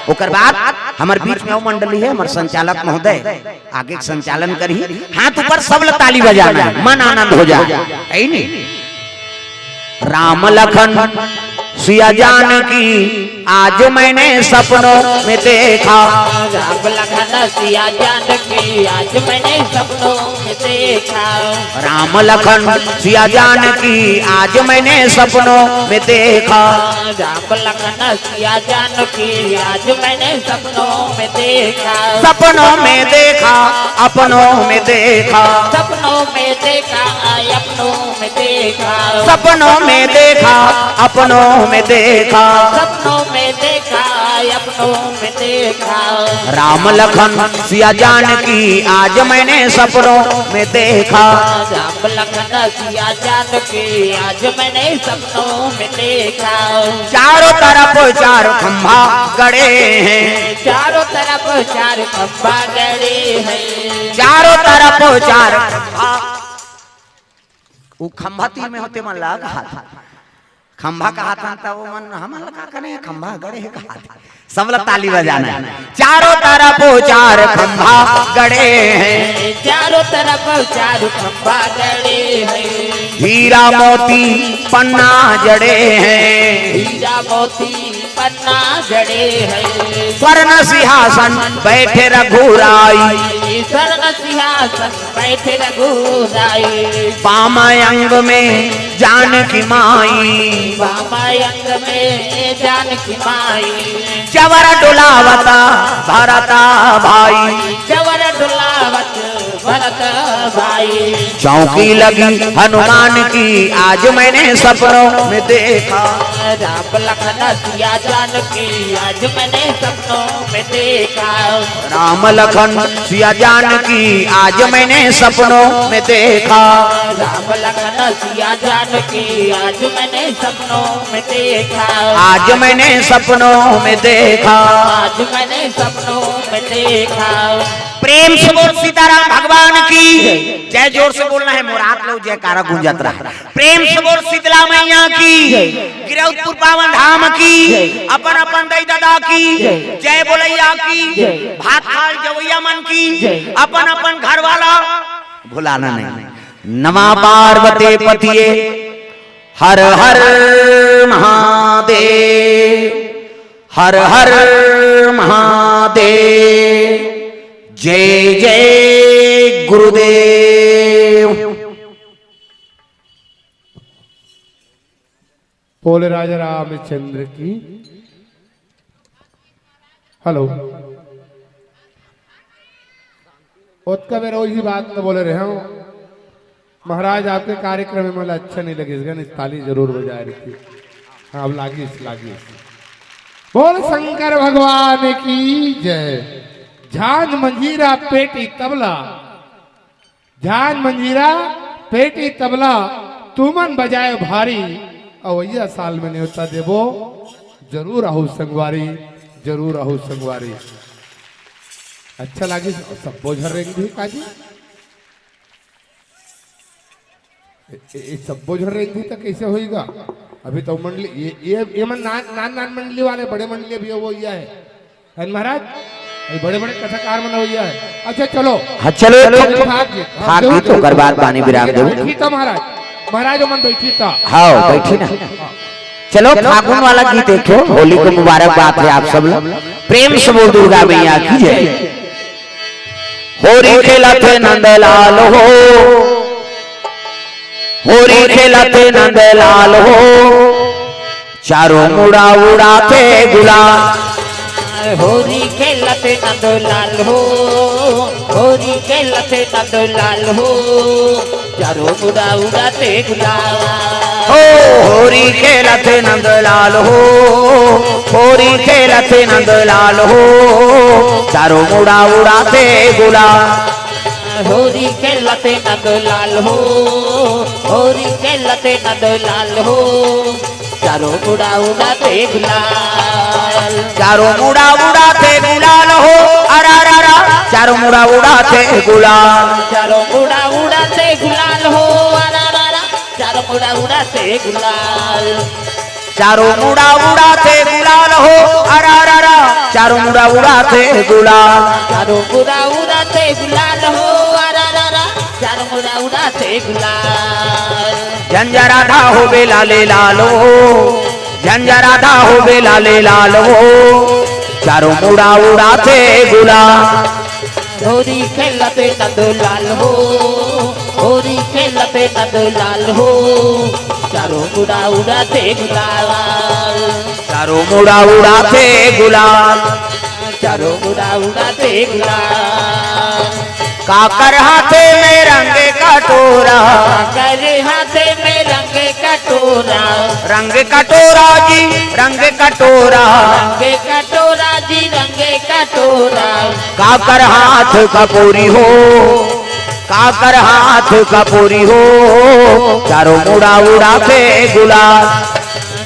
ओकर बाद हमारे बीच में वो मंडली है हमारे संचालक महोदय आगे संचालन करी हाथ ऊपर सब ताली बजाना है मन आनंद हो जाए है नहीं राम लखन सिया जानकी आज मैंने सपनों में देखा। राम लखन सिया जानकी आज मैंने सपनों में देखा। राम लखन सिया जानकी आज मैंने सपनों में देखा। राम लखन सिया जानकी आज मैंने सपनों में देखा। सपनों में देखा अपनों में देखा। सपनों में देखा अपनों में देखा। सपनों में देखा अपनों में देखा। सपनों में देखा अपनों में देखा। राम लखन सिया जानकी आज मैंने सपनों में देखा। राम लखन सिया जानकी आज मैंने सपनों में देखा। चारों तरफ चार खंभा गड़े हैं। चारों तरफ चार खंभा गड़े हैं। चारों तरफ चार खंभा। वो खंभा तीन में होते मन लगा हाथ खंभा कहा था वो मन हम लगा कने खंभा गड़े कहा सब लोग ताली बजाना है। चारों तरफ चार खंभा गड़े हैं। चारों तरफ चार खंभा गड़े हैं। हीरा मोती पन्ना जड़े हैं। हीरा मोती पन्ना जड़े हैं। स्वर्ण सिंहासन बैठे रघुराई। स्वर्ण सिंहासन बैठे रघुराई। पाम अंग में जानकी माई। पाम अंग में जानकी माई। चवर डुलावता भरता भाई। चवर डुलावत भरत भाई। चौकी लगी हनुमान की आज मैंने सपनों में देखा। राम लखन सिया जानकी आज मैंने सपनों में देखा। राम लखन सिया जानकी आज मैंने सपनों में देखा। राम लखन सिया जानकी आज मैंने सपनों में देखा। आज मैंने सपनों में देखा। आज मैंने सपनों में देखा। प्रेम से बोल सीताराम भगवान की जय। जोर से बोलना है मुराद लो जयकारा गूंजत रहा। प्रेम से बोल शीतला मैया की। गिरौदपुर पावन धाम की। अपन अपन दई दादा की जय बोलैया की। भात खाल जवैया मन की। अपन अपन घर वाला भुलाना नहीं। नमा पार्वती पतिये हर हर महादेव। हर हर महादेव। जय जय गुरुदेव। बोले राजा रामचंद्र की। हेलो उसका मैं रोज ही बात न बोले रहे हूँ महाराज आपके कार्यक्रम में मतलब अच्छा नहीं लगे इसका ताली जरूर बजा रही थी। हाँ अब लागी बोल शंकर भगवान की जय। झांझ मंजीरा पेटी तबला। झांझ मंजीरा पेटी तबला तुमन बजाए भारी। अवैया साल में न्योता देवो जरूर आहू संगवारी। जरूर आहू संगवारी। अच्छा लगे सब बोझर रेंगी काजी। सब बोझर रेंगी तो कैसे होएगा। अभी तो मंडली ये मन नान मंडली वाले बड़े मंडली भी वो है महाराज। बड़े बड़े कथाकार मन हुआ है। अच्छा चलो हाँ चलो भाग गीत होकर बात पानी विराम दो। बैठी था महाराज। महाराज मन बैठी था। हाँ बैठी ना। चलो फागुन वाला गीत देखो। होली को मुबारकबाद है आप सब लोग। प्रेम से बोल दुर्गा मैया की जय। होरी खेलते नंदलाल हो। होरी खेलते नंदलाल हो। चारों मुड़ा उड़ाते गुलाल। होरी खेलते नंदलाल हो। होरी खेलते नंदलाल हो। चारों मुड़ा उड़ाते गुलाल। हो होरी खेलते नंदलाल हो। होरी खेलते नंदलाल हो। चारों मुड़ा उड़ाते गुलाल। होरी खेलते नंदलाल हो। होरी खेलते नंदलाल हो। चारों मुड़ा उड़ाते गुलाल। चारों मुड़ा उड़ाते गुलाल हो। अरा रा रा चारों मुड़ा उड़ाते गुलाल। चारों मुड़ा उड़ाते गुलाल हो। अरा रा रा चारों मुड़ा उड़ाते गुलाल। चारों मुड़ा उड़ाते गुलाल हो। अरा रा रा चारों मुड़ा उड़ाते गुलाल। चारों मुड़ा उड़ाते गुलाल हो। अरा रा रा चारों मुड़ा उड़ाते गुलाल। झंझरा राधा हो बेलाले लालो। झंझा राधा हो बे लाले लाल हो चारों मुड़ा उड़ाते गुलाल होरी खेलते नंदलाल हो होरी खेलते नंदलाल हो चारों मुड़ा उड़ाते गुलाल चारों मुड़ा उड़ाते गुलाल चारों मुड़ा उड़ाते गुलाल काकर हाथे में रंग कटोरा काकर हाथे में रंग कटोरा रंग कटोरा जी रंग कटोरा रंग कटोरा जी रंग कटोरा काकर हाथ कपूरी हो काकर हाथ कपूरी हो चारों मुड़ा उड़ाते गुलाल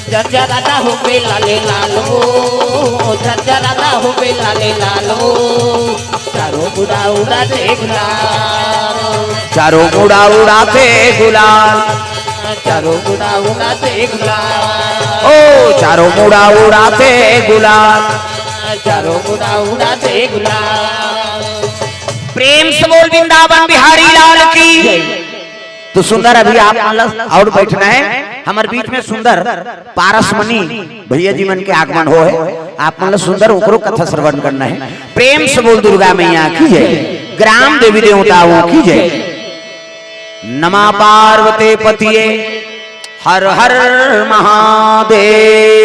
झंझा राधा हो बे लाले लाल हो झंझा राधा हो बे लाले लाल हो चारों मुड़ा उड़ाते गुलाल चारों मुड़ा उड़ाते गुलाल चारों मुड़ा उड़ाते गुलाल ओ चारों मुड़ा उड़ाते गुलाल चारों मुड़ा उड़ाते गुलाल प्रेम से बोल वृंदावन बिहारी लाल की। तो सुंदर अभी आप और बैठना है हमारे बीच में सुंदर पारसमणि भैया जी मन के आगमन हो है आप मतलब सुंदर ओकरो कथा श्रवण करना है। प्रेम से बोल दुर्गा मैया की जय ग्राम देवी देवताओं की जय नमा पार्वती पतिये हर हर महादेव।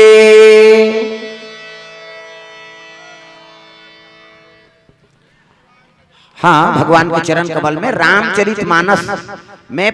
हाँ भगवान के चरण कमल में रामचरितमानस में